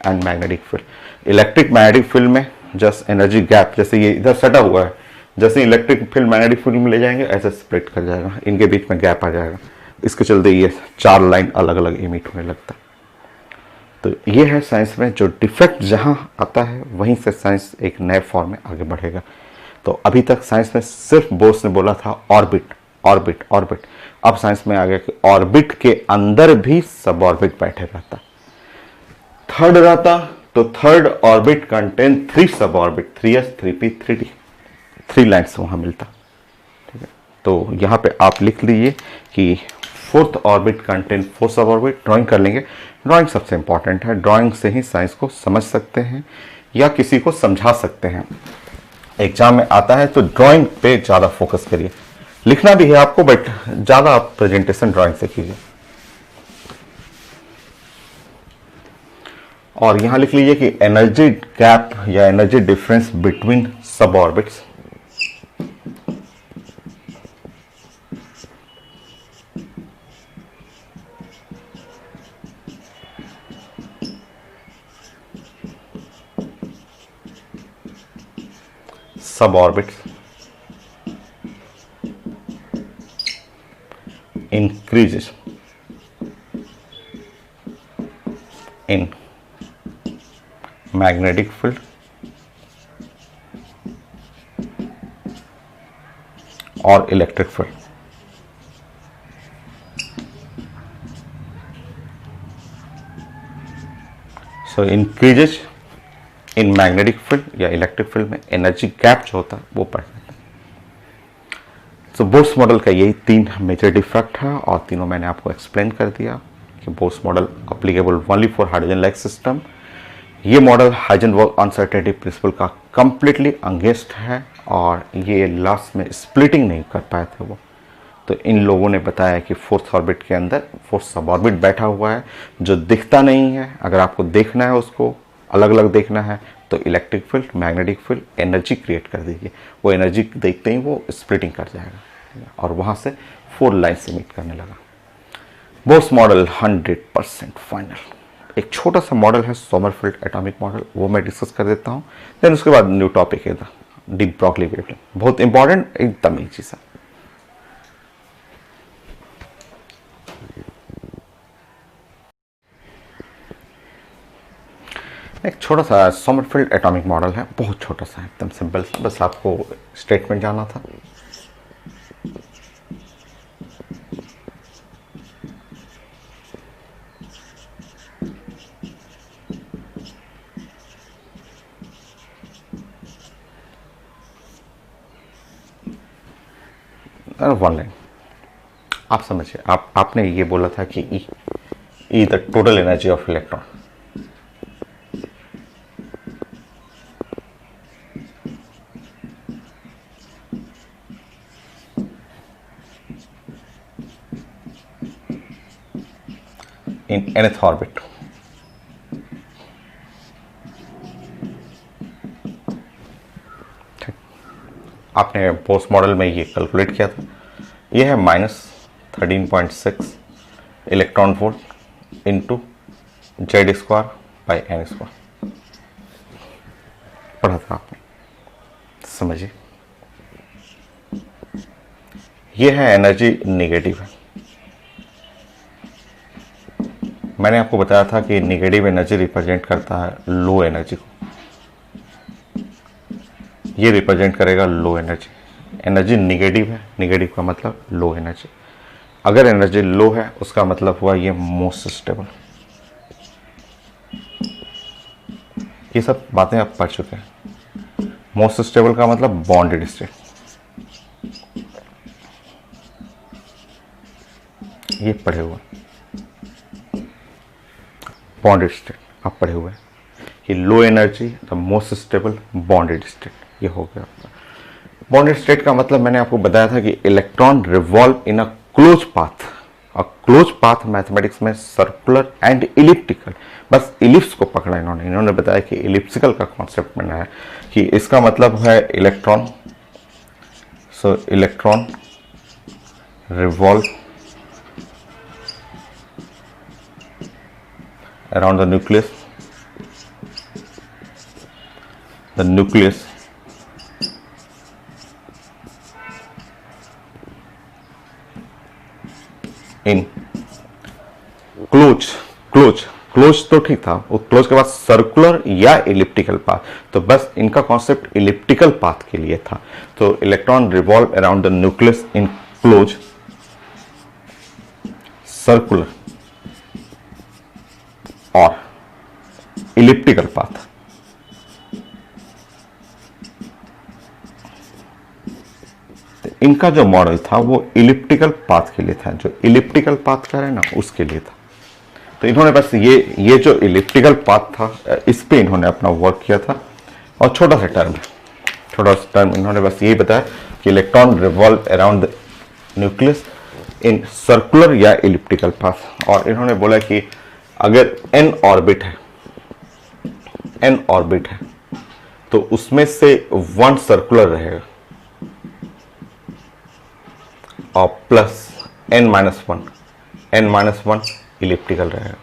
and magnetic field. Electric magnetic field में जस्ट एनर्जी गैप, जैसे ये इधर सटा हुआ है, जैसे इलेक्ट्रिक फील्ड मैग्नेटिक फील्ड में ले जाएंगे ऐसे स्प्लिट कर जाएगा, इनके बीच में गैप आ जाएगा, इसके चलते ये 4 लाइन अलग अलग इमिट होने लगता है। तो ये है साइंस में जो डिफेक्ट जहाँ आता है वहीं से साइंस एक नए फॉर्म में आगे बढ़ेगा। तो अभी तक साइंस में सिर्फ बोस ने बोला था ऑर्बिट ऑर्बिट ऑर्बिट, अब साइंस में आ गया कि ऑर्बिट के अंदर भी सब ऑर्बिट बैठे रहता, थर्ड रहता, तो थर्ड ऑर्बिट कंटेन 3 सब orbit, 3s 3p 3d, 3 lines वहां मिलता। ठीक है, तो यहाँ पे आप लिख लीजिए कि फोर्थ ऑर्बिट कंटेन 4 सब ऑर्बिट। ड्राइंग कर लेंगे, ड्राइंग सबसे इंपॉर्टेंट है, ड्राइंग से ही साइंस को समझ सकते हैं या किसी को समझा सकते हैं। एग्जाम में आता है तो ड्राइंग पे ज़्यादा फोकस करिए, लिखना भी है आपको बट ज़्यादा आप प्रेजेंटेशन ड्राइंग से कीजिए। और यहां लिख लीजिए कि एनर्जी गैप या एनर्जी डिफरेंस बिटवीन सब ऑर्बिट्स, सब orbits increases in magnetic field or electric field. So increases in magnetic field या इलेक्ट्रिक फील्ड में एनर्जी गैप जो होता है वो बढ़ जाता है। तो बोस मॉडल का यही 3 मेजर डिफेक्ट है और तीनों मैंने आपको एक्सप्लेन कर दिया कि Bose model applicable only for hydrogen like system. ये मॉडल हाइजेनबर्ग अनसर्टेनिटी प्रिंसिपल का कंप्लीटली अगेंस्ट है और ये लास्ट में स्प्लिटिंग नहीं कर पाए थे वो। तो इन लोगों ने बताया कि फोर्थ ऑर्बिट के अंदर फोर्थ सब ऑर्बिट बैठा हुआ है जो दिखता नहीं है, अगर आपको देखना है उसको अलग अलग देखना है तो electric field magnetic field energy create कर दीजिए, वो एनर्जी देखते ही वो स्प्लिटिंग कर जाएगा और वहाँ से 4 लाइन से मीट करने लगा। Bose model 100% final. एक छोटा सा मॉडल है सोमरफेल्ड एटॉमिक मॉडल, वो मैं डिस्कस कर देता हूँ, देन उसके बाद न्यू टॉपिक है डी ब्रॉगली वेवलेंथ, बहुत इंपॉर्टेंट एकदम ईजी सा। एक छोटा सा सोमरफेल्ड एटॉमिक मॉडल है, बहुत छोटा सा एकदम सिंपल सा, बस आपको स्टेटमेंट जाना था। वन लाइन आप समझिए, आपने ये बोला था कि E the total energy of electron, in nth orbit। आपने बोस मॉडल में ये कैलकुलेट किया था, ये है -13.6 electron volt into Z square by n square, पढ़ा था आपने, समझिए। ये है एनर्जी नेगेटिव है, मैंने आपको बताया था कि नेगेटिव एनर्जी रिप्रेजेंट करता है लो एनर्जी को, ये रिप्रेजेंट करेगा लो एनर्जी। एनर्जी नेगेटिव है, नेगेटिव का मतलब लो एनर्जी, अगर एनर्जी लो है उसका मतलब हुआ ये मोस्ट स्टेबल। ये सब बातें आप पढ़ चुके हैं। मोस्ट स्टेबल का मतलब बॉन्डेड स्टेट, ये पढ़े हुए बॉन्डेड स्टेट आप पढ़े हुए हैं कि low energy the most stable bonded state, ये हो गया आपका। बॉन्डेड स्टेट का मतलब मैंने आपको बताया था कि electron revolve in a close path, और क्लोज पाथ मैथमेटिक्स में सर्कुलर एंड इलिप्टिकल, बस इलिप्स को पकड़ा इन्होंने बताया कि इलिप्सिकल का कॉन्सेप्ट बनाया कि इसका मतलब है electron, so electron revolve around the nucleus the nucleus in close close close तो ठीक था, वो क्लोज के बाद सर्कुलर या इलिप्टिकल पाथ, तो बस इनका कॉन्सेप्ट इलिप्टिकल पाथ के लिए था। तो electron revolve around the nucleus in close circular और इलिप्टिकल पाथ। तो इनका जो मॉडल था वो इलिप्टिकल पाथ के लिए था, जो इलिप्टिकल पाथ कह रहे हैं ना उसके लिए था। तो इन्होंने बस ये जो इलिप्टिकल पाथ था इस पे इन्होंने अपना वर्क किया था। और छोटा सा टर्म इन्होंने बस यही बताया कि electron revolve around the nucleus in circular या इलिप्टिकल पाथ। और इन्होंने बोला कि अगर n ऑर्बिट है तो उसमें से 1 सर्कुलर रहेगा और प्लस n-1 इलिप्टिकल रहेगा।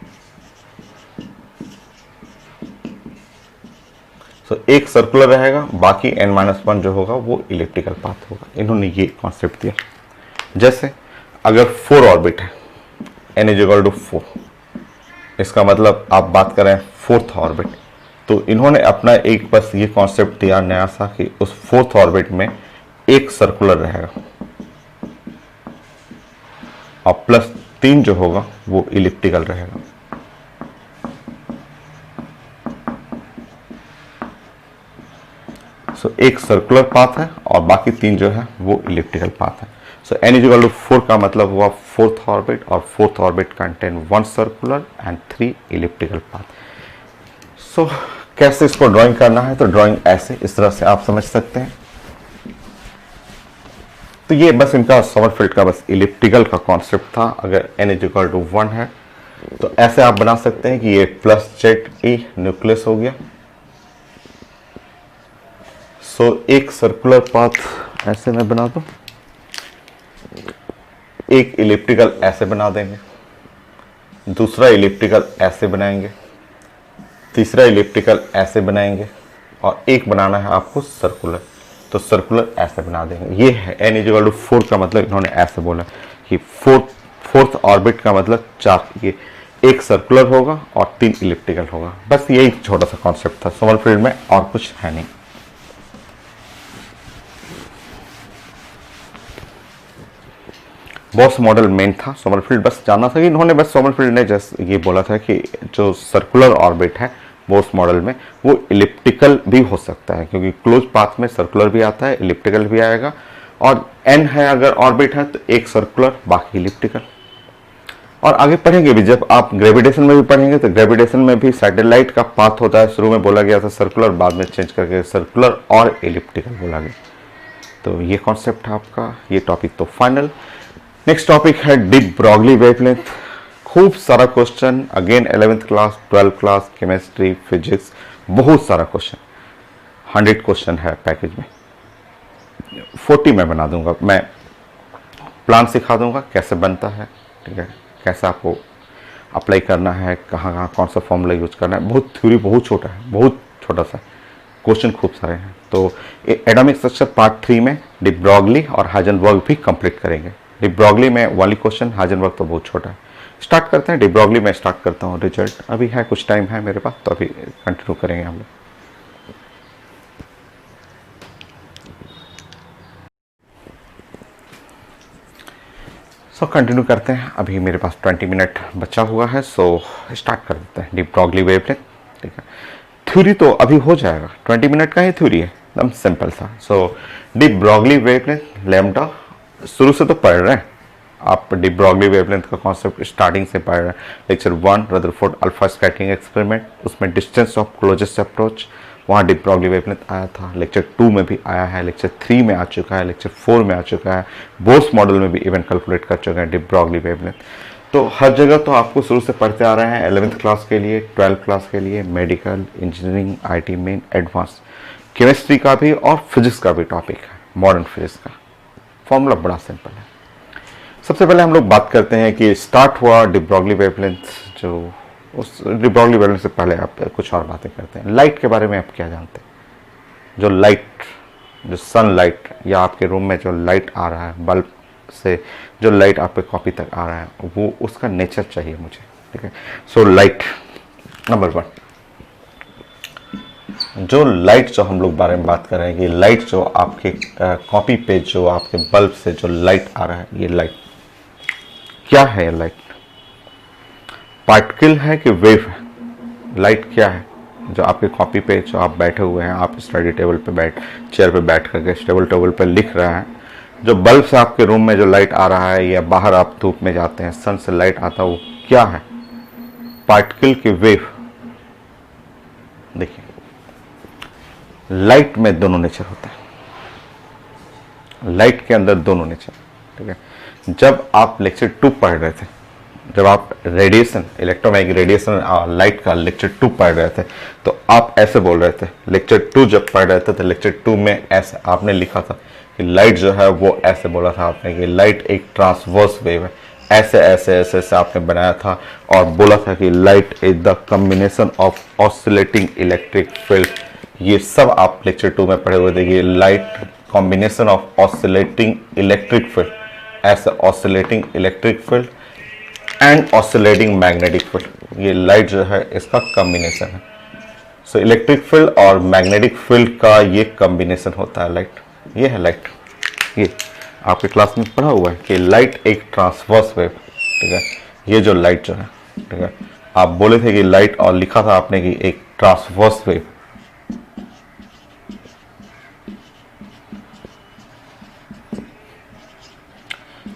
सो एक सर्कुलर रहेगा, बाकी n-1 जो होगा वो इलिप्टिकल पाथ होगा। इन्होंने ये कॉन्सेप्ट दिया। जैसे अगर 4 ऑर्बिट है, n = 4, इसका मतलब आप बात करें 4th ऑर्बिट, तो इन्होंने अपना एक बस ये कॉन्सेप्ट दिया नया सा कि उस 4th ऑर्बिट में एक सर्कुलर रहेगा और प्लस 3 जो होगा वो इलिप्टिकल रहेगा। सो एक सर्कुलर पाथ है और बाकी 3 जो है वो इलिप्टिकल पाथ है। सो n = 4 का मतलब हुआ 4th ऑर्बिट, और 4th orbit contain 1 circular and 3 elliptical path. So कैसे इसको ड्राइंग करना है, तो ड्राइंग ऐसे इस तरह से आप समझ सकते हैं। तो ये बस इनका समरफील्ड का बस इलिप्टिकल का कॉन्सेप्ट था। अगर n = 1 है तो ऐसे आप बना सकते हैं कि ये +ZE न्यूक्लियस हो गया। सो एक सर्कुलर पाथ ऐसे मैं बना दूं, एक इलिप्टिकल ऐसे बना देंगे, दूसरा इलिप्टिकल ऐसे बनाएंगे, तीसरा इलिप्टिकल ऐसे बनाएंगे, और एक बनाना है आपको सर्कुलर, तो सर्कुलर ऐसे बना देंगे। ये है n = 4 का मतलब इन्होंने ऐसे बोला कि 4th ऑर्बिट का मतलब 4, ये एक सर्कुलर होगा और 3 इलिप्टिकल होगा। बस यही छोटा सा कॉन्सेप्ट था समरफील्ड में, और कुछ है नहीं। बॉस मॉडल मेन था, समरफील्ड बस जानना था कि इन्होंने बस समरफील्ड ने जैसे ये बोला था कि जो सर्कुलर ऑर्बिट है बोस मॉडल में वो इलिप्टिकल भी हो सकता है, क्योंकि क्लोज पाथ में सर्कुलर भी आता है, इलिप्टिकल भी आएगा। और n है अगर ऑर्बिट है तो एक सर्कुलर बाकी इलिप्टिकल। और आगे पढ़ेंगे भी, जब आप ग्रेविटेशन में भी पढ़ेंगे तो ग्रेविटेशन में भी सैटेलाइट का पाथ होता है, शुरू में बोला गया था सर्कुलर, बाद में चेंज करके सर्कुलर और इलिप्टिकल बोला गया। तो ये कॉन्सेप्ट है आपका, ये टॉपिक तो फाइनल। नेक्स्ट टॉपिक है डी ब्रॉगली वेवलेंथ। खूब सारा question, again 11th class 12th class chemistry physics, बहुत सारा क्वेश्चन, 100 क्वेश्चन है पैकेज में। 40 मैं बना दूंगा, मैं प्लान सिखा दूंगा कैसे बनता है, ठीक है, कैसे आपको अप्लाई करना है, कहाँ कहाँ कौन सा फॉर्मूला यूज करना है। बहुत थ्योरी बहुत छोटा है, बहुत छोटा सा क्वेश्चन खूब सारे हैं। तो एटॉमिक स्ट्रक्चर पार्ट 3 में डी ब्रॉगली और हाइजेनबर्ग भी कंप्लीट करेंगे। डी ब्रॉगली में वाली क्वेश्चन, हाइजेनबर्ग तो बहुत छोटा है। स्टार्ट करते हैं, डी ब्रॉगली में स्टार्ट करता हूँ। रिजल्ट अभी है, कुछ टाइम है मेरे पास, तो अभी कंटिन्यू करेंगे हम लोग। सो कंटिन्यू करते हैं, अभी मेरे पास 20 मिनट बचा हुआ है। सो स्टार्ट कर देते हैं डी ब्रॉगली वेवलेंथ, ठीक है। थ्योरी तो अभी हो जाएगा, 20 मिनट का ही थ्योरी है, एकदम सिंपल सा। सो डी ब्रॉगली वेवलेंथ लैम्डा शुरू से तो पढ़ रहे हैं आप, डी ब्रॉगली वेवलेंथ का कॉन्सेप्ट स्टार्टिंग से पढ़ रहे हैं। Lecture 1 Rutherford alpha scattering experiment, उसमें डिस्टेंस ऑफ क्लोजेस्ट अप्रोच, वहाँ डी ब्रॉगली वेवलेंथ आया था। लेक्चर 2 में भी आया है, लेक्चर 3 में आ चुका है, लेक्चर 4 में आ चुका है, बोर्स मॉडल में भी इवन कैलकुलेट कर चुके हैं डी ब्रॉगली वेवलेंथ। तो हर जगह तो आपको शुरू से पढ़ते आ रहे हैं, 11th क्लास के लिए, 12th क्लास के लिए, medical, engineering, IT main, advance, chemistry का भी और फिजिक्स का भी टॉपिक है, मॉडर्न फिजिक्स का। फॉर्मूला बड़ा सिंपल है। सबसे पहले हम लोग बात करते हैं कि स्टार्ट हुआ डी ब्रॉगली वेवलेंथ, जो उस डी ब्रॉगली वेवलेंथ से पहले आप कुछ और बातें करते हैं। लाइट के बारे में आप क्या जानते हैं? जो लाइट, जो सनलाइट या आपके रूम में जो लाइट आ रहा है बल्ब से, जो लाइट आपके कॉपी तक आ रहा है, वो उसका नेचर चाहिए मुझे, ठीक है। सो लाइट नंबर 1, जो लाइट जो हम लोग बारे में बात कर रहे हैं कि लाइट जो आपके कॉपी पे जो आपके बल्ब से जो लाइट आ रहा है, ये लाइट क्या है? ये लाइट पार्टिकल है कि वेव है? लाइट क्या है? जो आपके कॉपी पे जो आप बैठे हुए हैं, आप स्टडी टेबल पे चेयर पे बैठ करके टेबल पे लिख रहे हैं, जो बल्ब से आपके रूम में जो लाइट आ रहा है या बाहर आप धूप में जाते हैं सन से लाइट आता है, वो क्या है? पार्टिकल की वेव? देखिए, लाइट में दोनों नेचर होता है, लाइट के अंदर दोनों नेचर, ठीक है। जब आप लेक्चर 2 पढ़ रहे थे, जब आप रेडिएशन, इलेक्ट्रोमैग्नेटिक रेडिएशन लाइट का लेक्चर 2 पढ़ रहे थे, तो आप ऐसे बोल रहे थे। लेक्चर 2 जब पढ़ रहे थे तो लेक्चर 2 में ऐसे आपने लिखा था कि लाइट जो है वो ऐसे बोला था आपने कि लाइट एक ट्रांसवर्स वेव है, ऐसे ऐसे ऐसे ऐसे आपने बनाया था और बोला था कि light is the combination of oscillating electric field. ये सब आप लेक्चर 2 में पढ़े हुए थे कि light combination of oscillating electric field, ऐसे oscillating electric field and oscillating magnetic field, ये लाइट जो है इसका कॉम्बिनेशन है। सो इलेक्ट्रिक फील्ड और मैग्नेटिक फील्ड का ये कॉम्बिनेशन होता है लाइट। ये है लाइट, ये आपके क्लास में पढ़ा हुआ है कि लाइट एक ट्रांसवर्स वेव, ठीक है। ये जो लाइट जो है, ठीक है, आप बोले थे कि लाइट और लिखा था आपने कि एक ट्रांसवर्स वेव।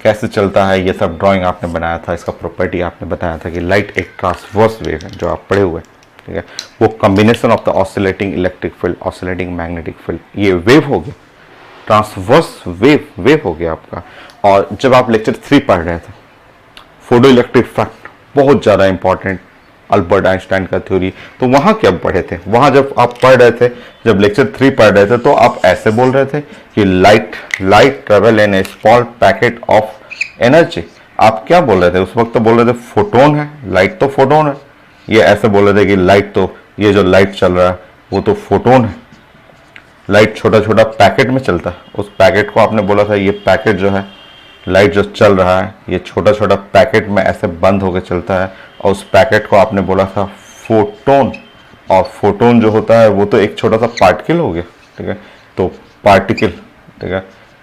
कैसे चलता है ये सब ड्राइंग आपने बनाया था, इसका प्रॉपर्टी आपने बताया था कि लाइट एक ट्रांसवर्स वेव है, जो आप पढ़े हुए, ठीक है। वो combination of the oscillating electric field, oscillating magnetic field, ये वेव हो गया, ट्रांसवर्स वेव हो गया आपका। और जब आप लेक्चर 3 पढ़ रहे थे, फोटो इलेक्ट्रिक फैक्ट बहुत ज़्यादा इंपॉर्टेंट, अल्बर्ट आइंस्टाइन का थ्योरी, तो वहाँ क्या पढ़े थे? वहाँ जब आप पढ़ रहे थे, जब लेक्चर 3 पढ़ रहे थे, तो आप ऐसे बोल रहे थे कि light travel in A small packet of energy. आप क्या बोल रहे थे उस वक्त? तो बोल रहे थे फोटोन है, लाइट तो फोटोन है। ये ऐसे बोल रहे थे कि लाइट तो, ये जो लाइट चल रहा है वो तो फोटोन है, लाइट छोटा छोटा पैकेट में चलता है। उस पैकेट को आपने बोला था ये पैकेट जो है, लाइट जो चल रहा है, ये छोटा छोटा पैकेट में ऐसे बंद होकर चलता है, और उस पैकेट को आपने बोला था फोटोन। और फोटोन जो होता है वो तो एक छोटा सा पार्टिकल हो गया, ठीक है। तो पार्टिकल, ठीक है,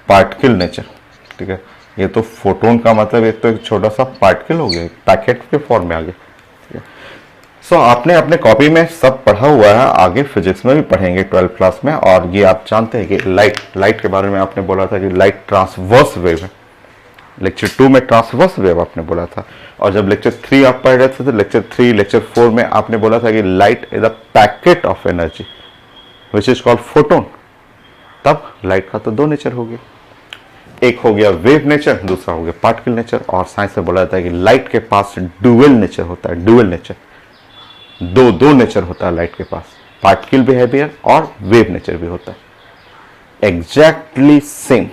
पार्टिकल नेचर, ठीक है। ये तो फोटोन का मतलब एक तो एक छोटा सा पार्टिकल हो गया, पैकेट के फॉर्म में आ गया, ठीक है। सो आपने अपने कॉपी में सब पढ़ा हुआ है, आगे फिजिक्स में भी पढ़ेंगे 12th क्लास में। और ये आप जानते हैं कि लाइट के बारे में आपने बोला था कि लाइट ट्रांसवर्स वेव है। लेक्चर 2 में ट्रांसवर्स वेव आपने बोला था, और जब लेक्चर 3 आप पढ़ रहे थे तो लेक्चर 3 लेक्चर 4 में आपने बोला था कि light is a packet of energy which is called photon. तब लाइट का तो 2 नेचर हो गया, एक हो गया वेव नेचर, दूसरा हो गया पार्टिकल नेचर। और साइंस में बोला जाता है कि लाइट के पास डुअल नेचर होता है, डुअल नेचर, दो नेचर होता है लाइट के पास, पार्टिकल बिहेवियर और वेव नेचर भी होता है, एग्जैक्टली सेम।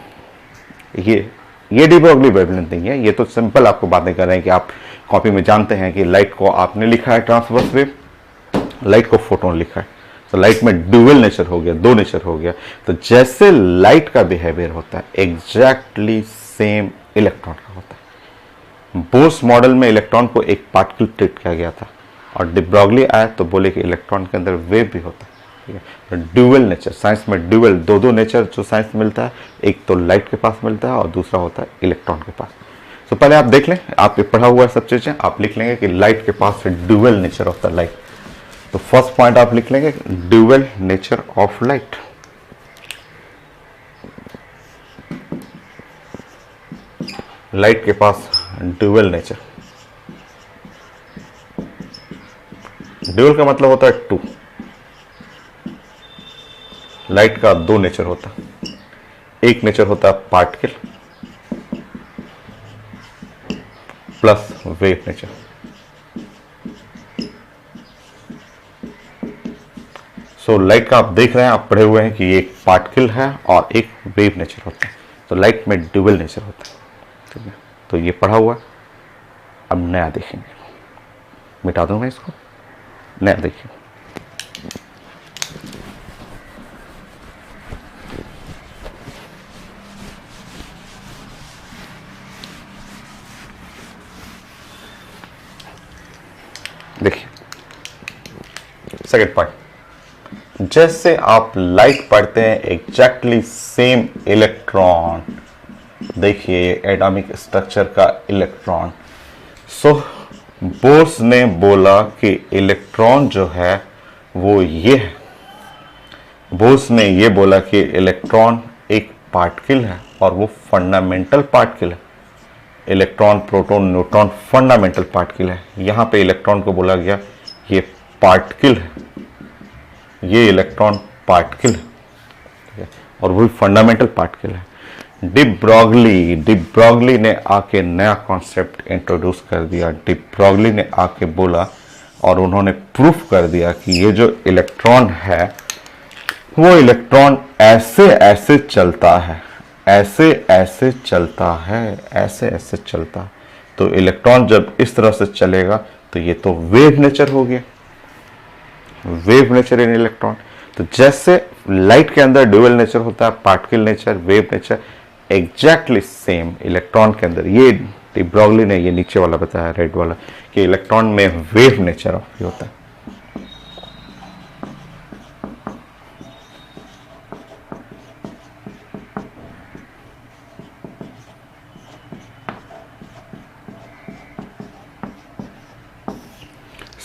ये डी ब्रोगली वेवलेंथ नहीं है, ये तो सिंपल आपको बातें कर रहे हैं कि आप कॉपी में जानते हैं कि लाइट को आपने लिखा है ट्रांसवर्स वेव, लाइट को फोटोन लिखा है। तो लाइट में डुअल नेचर हो गया, 2 नेचर हो गया। तो जैसे लाइट का बिहेवियर होता है एग्जैक्टली सेम इलेक्ट्रॉन का होता है। बोर्स मॉडल में इलेक्ट्रॉन को एक पार्टिकल ट्रीट किया गया था, और डी ब्रोगली आया तो बोले कि इलेक्ट्रॉन के अंदर वेव भी होता है, ठीक है। डुअल नेचर, साइंस में डुअल, दो नेचर जो साइंस में मिलता है, एक तो लाइट के पास मिलता है और दूसरा होता है इलेक्ट्रॉन के पास। तो पहले आप देख लें, आप पढ़ा हुआ है सब चीज़ें, आप लिख लेंगे कि लाइट के पास dual nature of the light. तो फर्स्ट पॉइंट आप लिख लेंगे dual nature of light. Light के पास डुअल नेचर, ड्यूल का मतलब होता है 2। लाइट का 2 नेचर होता है, एक नेचर होता है particle plus wave nature. So light का आप देख रहे हैं, आप पढ़े हुए हैं कि एक पार्टिकल है और एक वेव नेचर होता है। तो लाइट में डुअल नेचर होता है, ठीक है। तो ये पढ़ा हुआ, अब नया देखेंगे, मिटा दूंगा इसको, नया देखिए। देखिए सेकेंड पॉइंट, जैसे आप लाइट पढ़ते हैं एग्जैक्टली सेम इलेक्ट्रॉन, देखिए एटॉमिक स्ट्रक्चर का इलेक्ट्रॉन। सो बोर्स ने बोला कि इलेक्ट्रॉन जो है वो ये है। बोर्स ने ये बोला कि इलेक्ट्रॉन एक पार्टिकल है और वो फंडामेंटल पार्टिकल है। Electron, proton, neutron fundamental particle है। यहां पे इलेक्ट्रॉन को बोला गया ये पार्टिकल है, ये इलेक्ट्रॉन पार्टिकल है और वो फंडामेंटल पार्टिकल है। डी ब्रॉगली ने आके नया कॉन्सेप्ट इंट्रोड्यूस कर दिया। डी ब्रॉगली ने आके बोला और उन्होंने प्रूफ कर दिया कि ये जो इलेक्ट्रॉन है वो इलेक्ट्रॉन ऐसे ऐसे चलता है, ऐसे ऐसे चलता है, ऐसे ऐसे चलता है। तो इलेक्ट्रॉन जब इस तरह से चलेगा तो ये तो वेव नेचर हो गया, वेव नेचर इन इलेक्ट्रॉन। तो जैसे लाइट के अंदर ड्यूअल नेचर होता है, particle nature, wave nature, exactly same electron के अंदर, ये डी ब्रॉगली ने ये नीचे वाला बताया रेड वाला कि इलेक्ट्रॉन में वेव नेचर होता है।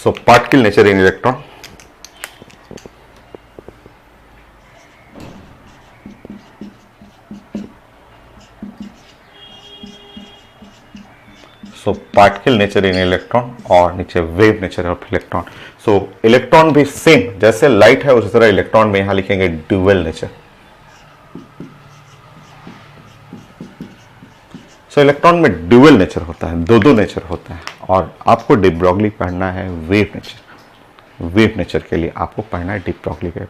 So particle nature in electron, so particle nature in electron और नीचे wave nature of electron. So electron भी सेम जैसे लाइट है उसी तरह इलेक्ट्रॉन में यहां लिखेंगे ड्यूअल नेचर। सो इलेक्ट्रॉन में ड्यूअल नेचर होता है, दो दो नेचर होता है और आपको डी ब्रॉगली पढ़ना है वेव नेचर। वेव नेचर के लिए आपको पढ़ना है डी ब्रॉगली वेव।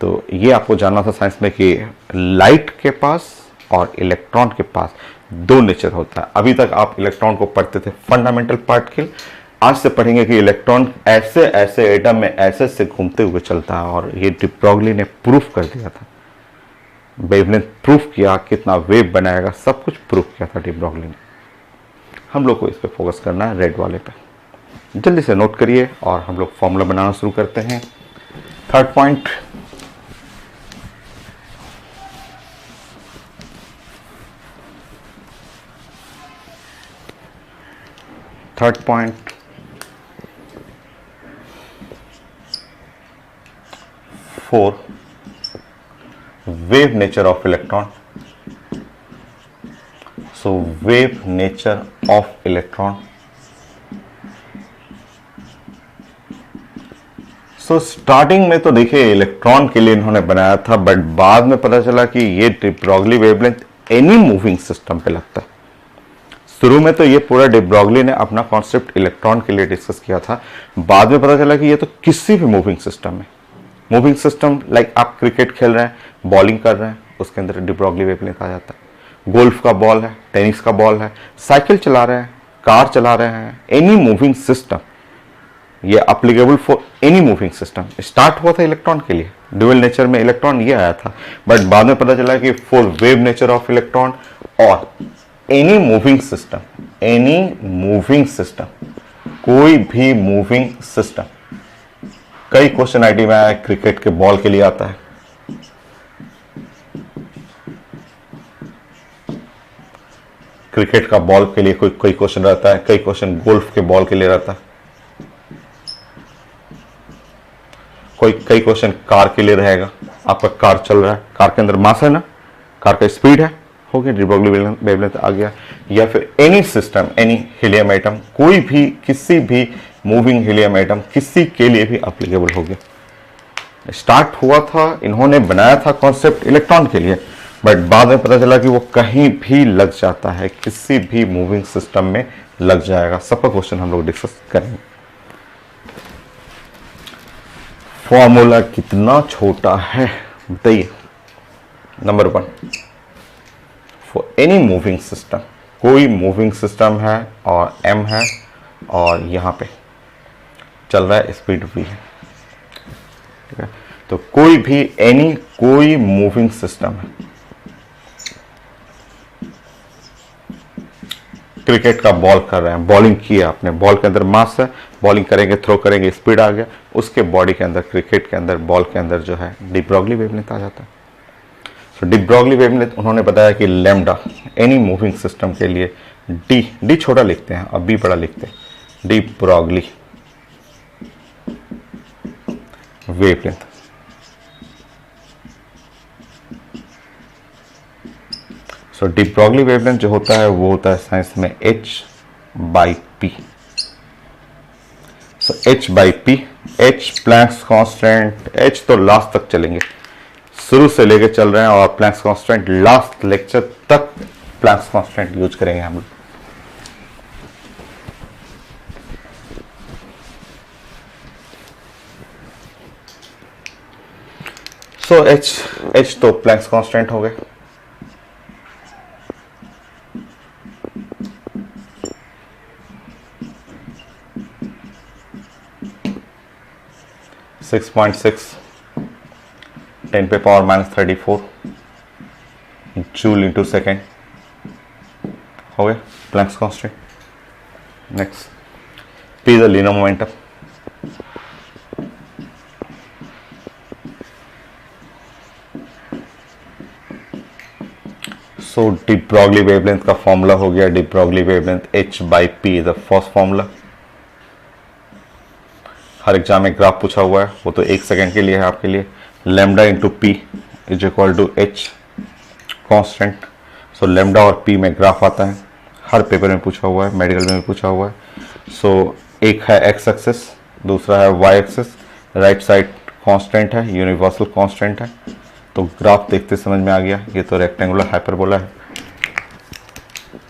तो ये आपको जानना था साइंस में कि लाइट के पास और इलेक्ट्रॉन के पास दो नेचर होता है। अभी तक आप इलेक्ट्रॉन को पढ़ते थे फंडामेंटल पार्टिकल, आज से पढ़ेंगे कि इलेक्ट्रॉन ऐसे ऐसे एटम में ऐसे ऐसे घूमते हुए चलता है और ये डी ब्रॉगली ने प्रूफ कर दिया था। वेव ने प्रूफ किया, कितना वेव बनाएगा सब कुछ प्रूफ किया था डी ब्रॉगली ने। हम लोग को इस पे फोकस करना है रेड वाले पे। जल्दी से नोट करिए और हम लोग फॉर्मूला बनाना शुरू करते हैं। Third point, four, wave nature of electron. So wave nature of electron. So starting में तो देखिए इलेक्ट्रॉन के लिए इन्होंने बनाया था, बट बाद में पता चला कि ये D Broglie wavelength any moving system पे लगता है। शुरू में तो ये पूरा डी ब्रॉगली ने अपना कॉन्सेप्ट इलेक्ट्रॉन के लिए डिस्कस किया था, बाद में पता चला कि ये तो किसी भी मूविंग सिस्टम में, मूविंग सिस्टम लाइक आप क्रिकेट खेल रहे हैं, बॉलिंग कर रहे हैं, उसके अंदर डी ब्रॉगली वेवलेंथ आ जाता है। गोल्फ का बॉल है, टेनिस का बॉल है, साइकिल चला रहे हैं, कार चला रहे हैं, एनी मूविंग सिस्टम, ये applicable for any moving system. Start हुआ था इलेक्ट्रॉन के लिए, ड्यूअल नेचर में इलेक्ट्रॉन ये आया था, बट बाद में पता चला कि for wave nature of electron और any moving system, any moving system, कोई भी मूविंग सिस्टम। कई क्वेश्चन आईटी में आया, क्रिकेट के बॉल के लिए आता है, क्रिकेट का बॉल के लिए कोई क्वेश्चन रहता है, कई क्वेश्चन गोल्फ के बॉल के लिए रहता है, कई क्वेश्चन कार के लिए रहेगा। आपका कार चल रहा है, कार के अंदर मास है ना, कार का स्पीड है, हो गया डी ब्रॉगली वेवलेंथ आ गया। या फिर any system, any helium atom, कोई भी किसी भी मूविंग हीलियम एटम किसी के लिए भी एप्लीकेबल हो गया। स्टार्ट हुआ था, इन्होंने बनाया था कॉन्सेप्ट इलेक्ट्रॉन के लिए, बट बाद में पता चला कि वो कहीं भी लग जाता है, किसी भी मूविंग सिस्टम में लग जाएगा। सबका क्वेश्चन हम लोग डिस्कस करेंगे। फॉर्मूला कितना छोटा है बताइए। Number 1, for any moving system, कोई मूविंग सिस्टम है और m है और यहां पे चल रहा है, स्पीड v है, ठीक है। तो कोई भी एनी, कोई मूविंग सिस्टम है, क्रिकेट का बॉल कर रहे हैं, बॉलिंग की है आपने, बॉल के अंदर मास है, बॉलिंग करेंगे, थ्रो करेंगे, स्पीड आ गया, उसके बॉडी के अंदर, क्रिकेट के अंदर, बॉल के अंदर जो है डी ब्रॉगली वेवलेंथ आ जाता है। तो डी ब्रॉगली वेवलेंथ उन्होंने बताया कि लैम्डा एनी मूविंग सिस्टम के लिए डी छोटा लिखते हैं और बी बड़ा लिखते हैं, डी ब्रॉगली वेवलेंथ। सो डी ब्रॉगली वेवलेंथ जो होता है वो होता है साइंस में h/p। सो h/p, h Planck's constant, h तो लास्ट तक चलेंगे, शुरू से लेके चल रहे हैं और प्लैंक्स कांस्टेंट लास्ट लेक्चर तक प्लैंक्स कांस्टेंट यूज करेंगे हम लोग। सो h तो प्लैंक्स कांस्टेंट हो गए। सिक्स 10 पे पावर -34 जूल इंटू सेकेंड हो गया Planck's constant. Next, P is the linear momentum. So de Broglie wavelength का फॉर्मूला हो गया, D Broglie wavelength h/p is the first formula. Her exam में ग्राफ पूछा हुआ है, वो तो 1 सेकेंड के लिए है आपके लिए। Lambda into p is equal to h constant. So lambda और p में ग्राफ आता है, हर पेपर में पूछा हुआ है, मेडिकल में भी पूछा हुआ है। सो एक है x एक्सिस, दूसरा है y axis, right side constant है, यूनिवर्सल कांस्टेंट है। तो ग्राफ देखते समझ में आ गया, ये तो रेक्टेंगुलर हाइपरबोला है,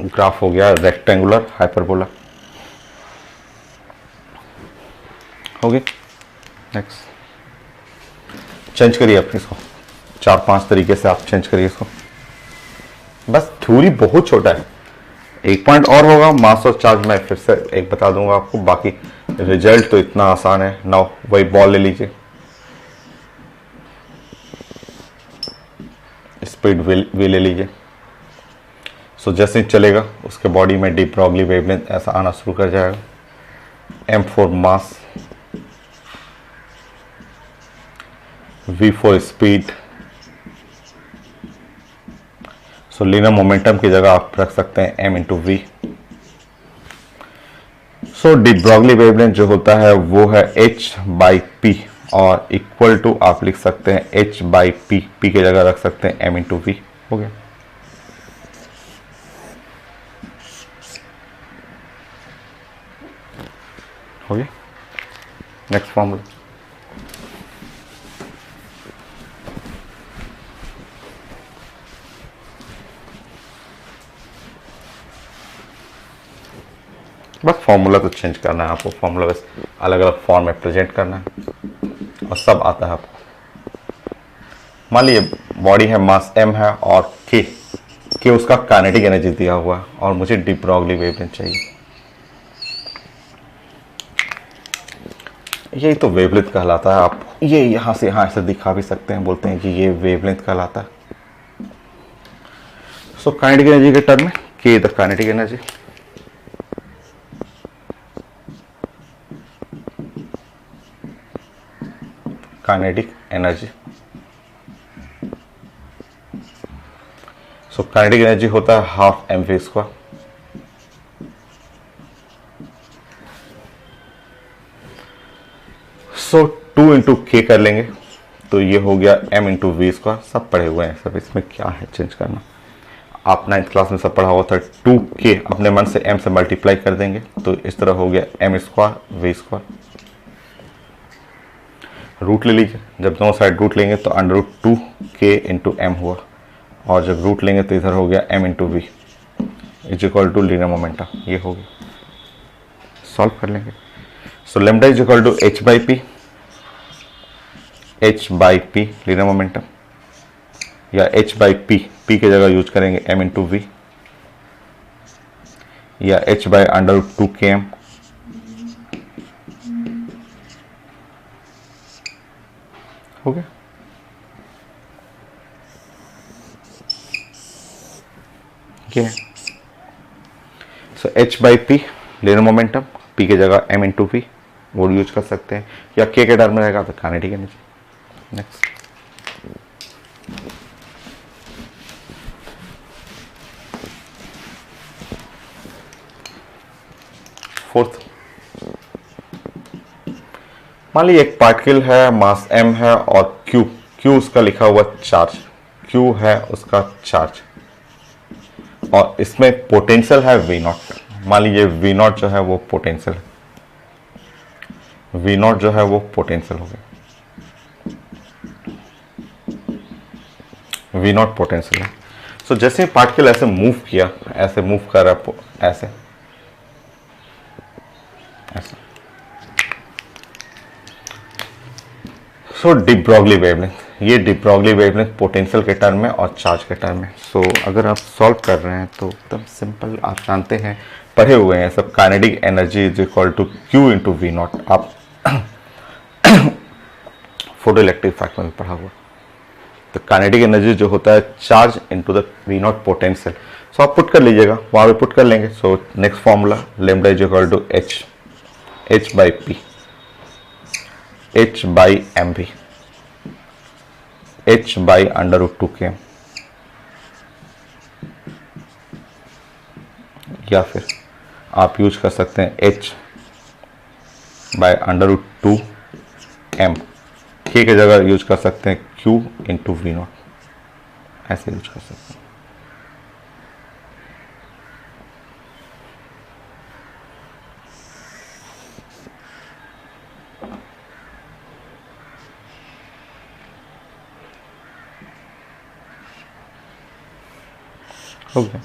ग्राफ हो गया रेक्टेंगुलर हाइपरबोला। हो गया। नेक्स्ट, चेंज करिए आप इसको, 4-5 तरीके से आप चेंज करिए इसको। बस थ्योरी बहुत छोटा है, एक पॉइंट और होगा मास और चार्ज, मैं फिर से एक बता दूंगा आपको, बाकी रिजल्ट तो इतना आसान है। नाउ वही बॉल ले लीजिए, स्पीड वी ले लीजिए। सो जैसे ही चलेगा उसके बॉडी में डी ब्रॉगली वेवलेंथ ऐसा आना शुरू कर जाएगा। m4 mass, v4 speed. So linear momentum की जगह आप रख सकते हैं m into v. So de Broglie wavelength जो होता है वो है h/p और इक्वल टू आप लिख सकते हैं h/p, p की जगह रख सकते हैं m इंटू वी। हो गया। हो गया। नेक्स्ट फॉर्मूला, बस फॉर्मूला तो चेंज करना है आपको, फॉर्मूला बस अलग अलग फॉर्म में प्रेजेंट करना है और सब आता है आपको। मान लीजिए बॉडी है, मास m है और k उसका काइनेटिक एनर्जी दिया हुआ है और मुझे डी ब्रॉगली वेवलेंथ चाहिए। यही तो वेवलेंथ कहलाता है। आप ये यहाँ से यहाँ ऐसे दिखा भी सकते हैं, बोलते हैं कि ये वेवलेंथ कहलाता है। सो काइनेटिक एनर्जी के टर्म में k the kinetic energy, kinetic energy. So kinetic energy होता है हाफ mv स्क्वायर। सो 2 इंटू k कर लेंगे तो ये हो गया m इंटू वी स्क्वायर। सब पढ़े हुए हैं, सब इसमें क्या है चेंज करना। आप 9th क्लास में सब पढ़ा हुआ था। 2k अपने मन से m से मल्टीप्लाई कर देंगे तो इस तरह हो गया m square v square. Root ले लीजिए, जब दोनों साइड रूट लेंगे तो √2k इंटू एम हुआ और जब रूट लेंगे तो इधर हो गया m into v is equal to linear momentum. ये हो गया, सॉल्व कर लेंगे। So lambda is equal to h/p, h/p linear momentum, या h/p, p की जगह यूज करेंगे m इंटू वी, या h/√2km। हो गया। ये so so H by P linear momentum, P की जगह एम इंटू पी वो यूज कर सकते हैं, या के टर्म में रहेगा तो काइनेटिक एनर्जी। नेक्स्ट फोर्थ, मान लीजिए एक पार्टिकल है, मास m है और q उसका लिखा हुआ चार्ज, q है उसका चार्ज, और इसमें पोटेंशियल है v0। मान लीजिए v0 जो है वो पोटेंशियल है, v0 जो है वो पोटेंशियल हो गया, v0 पोटेंशियल है। सो जैसे पार्टिकल ऐसे मूव किया, ऐसे मूव कर रहा है, ऐसे ऐसे, सो डी ब्रॉगली वेवलेंथ, ये डी ब्रॉगली वेवलेंथ पोटेंशियल के टर्म में और चार्ज के टर्म में। सो अगर आप सॉल्व कर रहे हैं तो एकदम सिंपल, आप जानते हैं, पढ़े हुए हैं सब, kinetic energy is equal to Q into V naught, आप फोटो इलेक्ट्रिक इफेक्ट में भी पढ़ा हुआ। तो काइनेटिक एनर्जी जो होता है charge into the V naught potential. So आप पुट कर लीजिएगा, वहाँ पे पुट कर लेंगे। So next formula lambda is equal to H by P, H by M भी, H by under root 2 K, या फिर आप यूज कर सकते हैं H by under root 2 M, K की जगह यूज कर सकते हैं क्यू इंटू वी नॉट, ऐसे यूज कर सकते हैं। हो गया,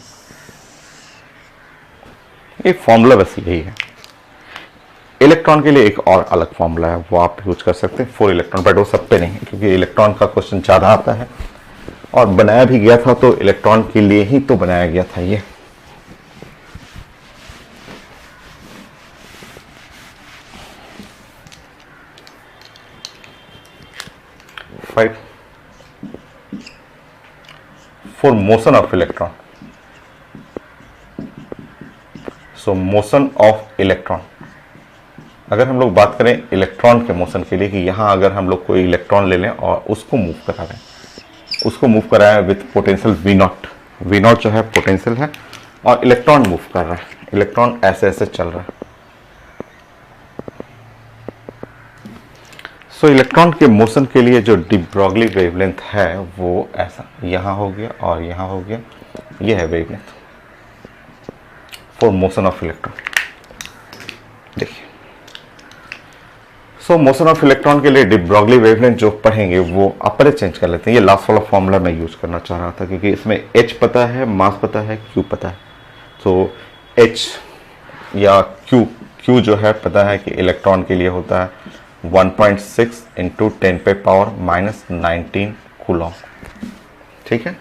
ये फॉर्मूला बस यही है। इलेक्ट्रॉन के लिए एक और अलग फॉर्मूला है, वो आप यूज कर सकते हैं फॉर इलेक्ट्रॉन, बट वो सब पे नहीं है, क्योंकि इलेक्ट्रॉन का क्वेश्चन ज़्यादा आता है और बनाया भी गया था तो इलेक्ट्रॉन के लिए ही तो बनाया गया था ये। Five, for motion of electron. So motion of electron, अगर हम लोग बात करें इलेक्ट्रॉन के मोशन के लिए, कि यहाँ अगर हम लोग कोई इलेक्ट्रॉन ले लें और उसको मूव करा रहे हैं, उसको मूव कराया with potential V naught, V naught जो है पोटेंशियल है और इलेक्ट्रॉन मूव कर रहा है, इलेक्ट्रॉन ऐसे ऐसे चल रहा है। सो इलेक्ट्रॉन के मोशन के लिए जो डी ब्रॉगली वेवलेंथ है वो ऐसा यहाँ हो गया और यहाँ हो गया, ये है wavelength for motion of electron. देखिए, सो मोशन ऑफ इलेक्ट्रॉन के लिए डी ब्रॉगली वेवलेंथ जो पढ़ेंगे वो अपर चेंज कर लेते हैं। ये लास्ट वाला फॉर्मूला मैं यूज करना चाह रहा था, क्योंकि इसमें एच पता है, मास पता है, क्यू पता है। सो एच या क्यू जो है पता है कि इलेक्ट्रॉन के लिए होता है 1.6 इंटू 10⁻⁻19 कूलॉम, ठीक है।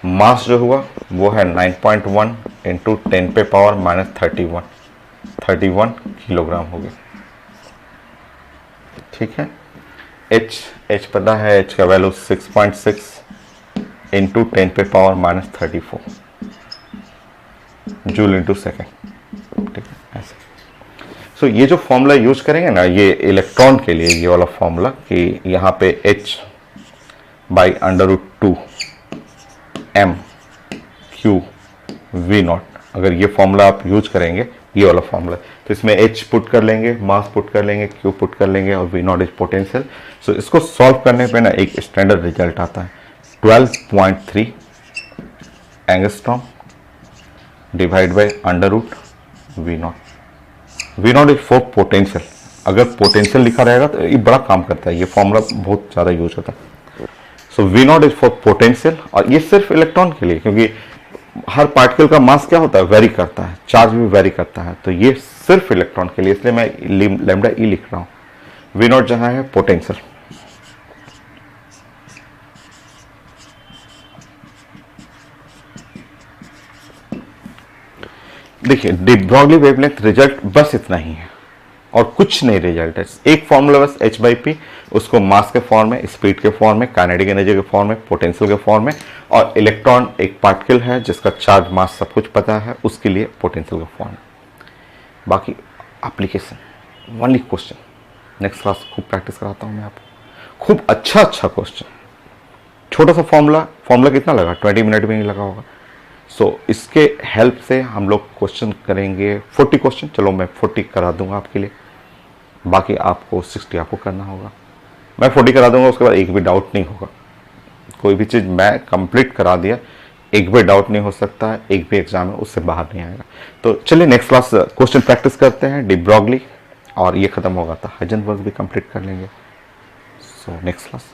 मास जो हुआ वो है 9.1 इंटू 10⁻31 किलोग्राम हो गया, ठीक है। एच पता है, एच का value 6.6 into 10⁻34 joule into second, ठीक है, ऐसे। सो ये जो फॉर्मूला यूज करेंगे ना, ये इलेक्ट्रॉन के लिए ये वाला फॉर्मूला, कि यहाँ पे H by under root 2 M Q V naught, अगर ये फॉर्मूला आप यूज करेंगे, ये वाला फॉर्मूला, तो इसमें एच पुट कर लेंगे, मास पुट कर लेंगे, क्यू पुट कर लेंगे और वी नॉट इज पोटेंशियल। सो इसको सॉल्व करने पे ना एक स्टैंडर्ड रिजल्ट आता है 12.3 angstrom divide by under root V naught. V naught is for potential, अगर पोटेंशियल लिखा रहेगा तो ये बड़ा काम करता है, ये फॉर्मूला बहुत ज़्यादा यूज होता है। So V naught is for potential, और ये सिर्फ इलेक्ट्रॉन के लिए, क्योंकि हर पार्टिकल का मास क्या होता है, वेरी करता है, चार्ज भी वेरी करता है, तो ये सिर्फ इलेक्ट्रॉन के लिए, इसलिए मैं लैम्डा ई लिख रहा हूँ। वी नॉट जहाँ है पोटेंशियल। देखिए डी ब्रॉगली वेवलेंथ रिजल्ट बस इतना ही है, और कुछ नहीं रिजल्ट है। एक फॉर्मूला बस h/p, उसको मास के फॉर्म में, स्पीड के फॉर्म में, काइनेटिक एनर्जी के फॉर्म में, पोटेंशियल के फॉर्म में, और इलेक्ट्रॉन एक पार्टिकल है जिसका चार्ज मास सब कुछ पता है, उसके लिए पोटेंशियल के फॉर्म में। बाकी application only question. Next class खूब प्रैक्टिस कराता हूँ मैं आपको, खूब अच्छा क्वेश्चन। छोटा सा फॉर्मूला कितना लगा, 20 मिनट में नहीं लगा होगा। सो इसके हेल्प से हम लोग क्वेश्चन करेंगे 40 क्वेश्चन। चलो मैं 40 करा दूंगा आपके लिए, बाकी आपको 60 आपको करना होगा। मैं 40 करा दूंगा, उसके बाद एक भी डाउट नहीं होगा। कोई भी चीज़ मैं कंप्लीट करा दिया, एक भी डाउट नहीं हो सकता, एक भी एग्जाम है उससे बाहर नहीं आएगा। तो चलिए नेक्स्ट क्लास क्वेश्चन प्रैक्टिस करते हैं, डी ब्रॉगली, और ये खत्म होगा तो हाइजेनबर्ग भी कंप्लीट कर लेंगे। So next class.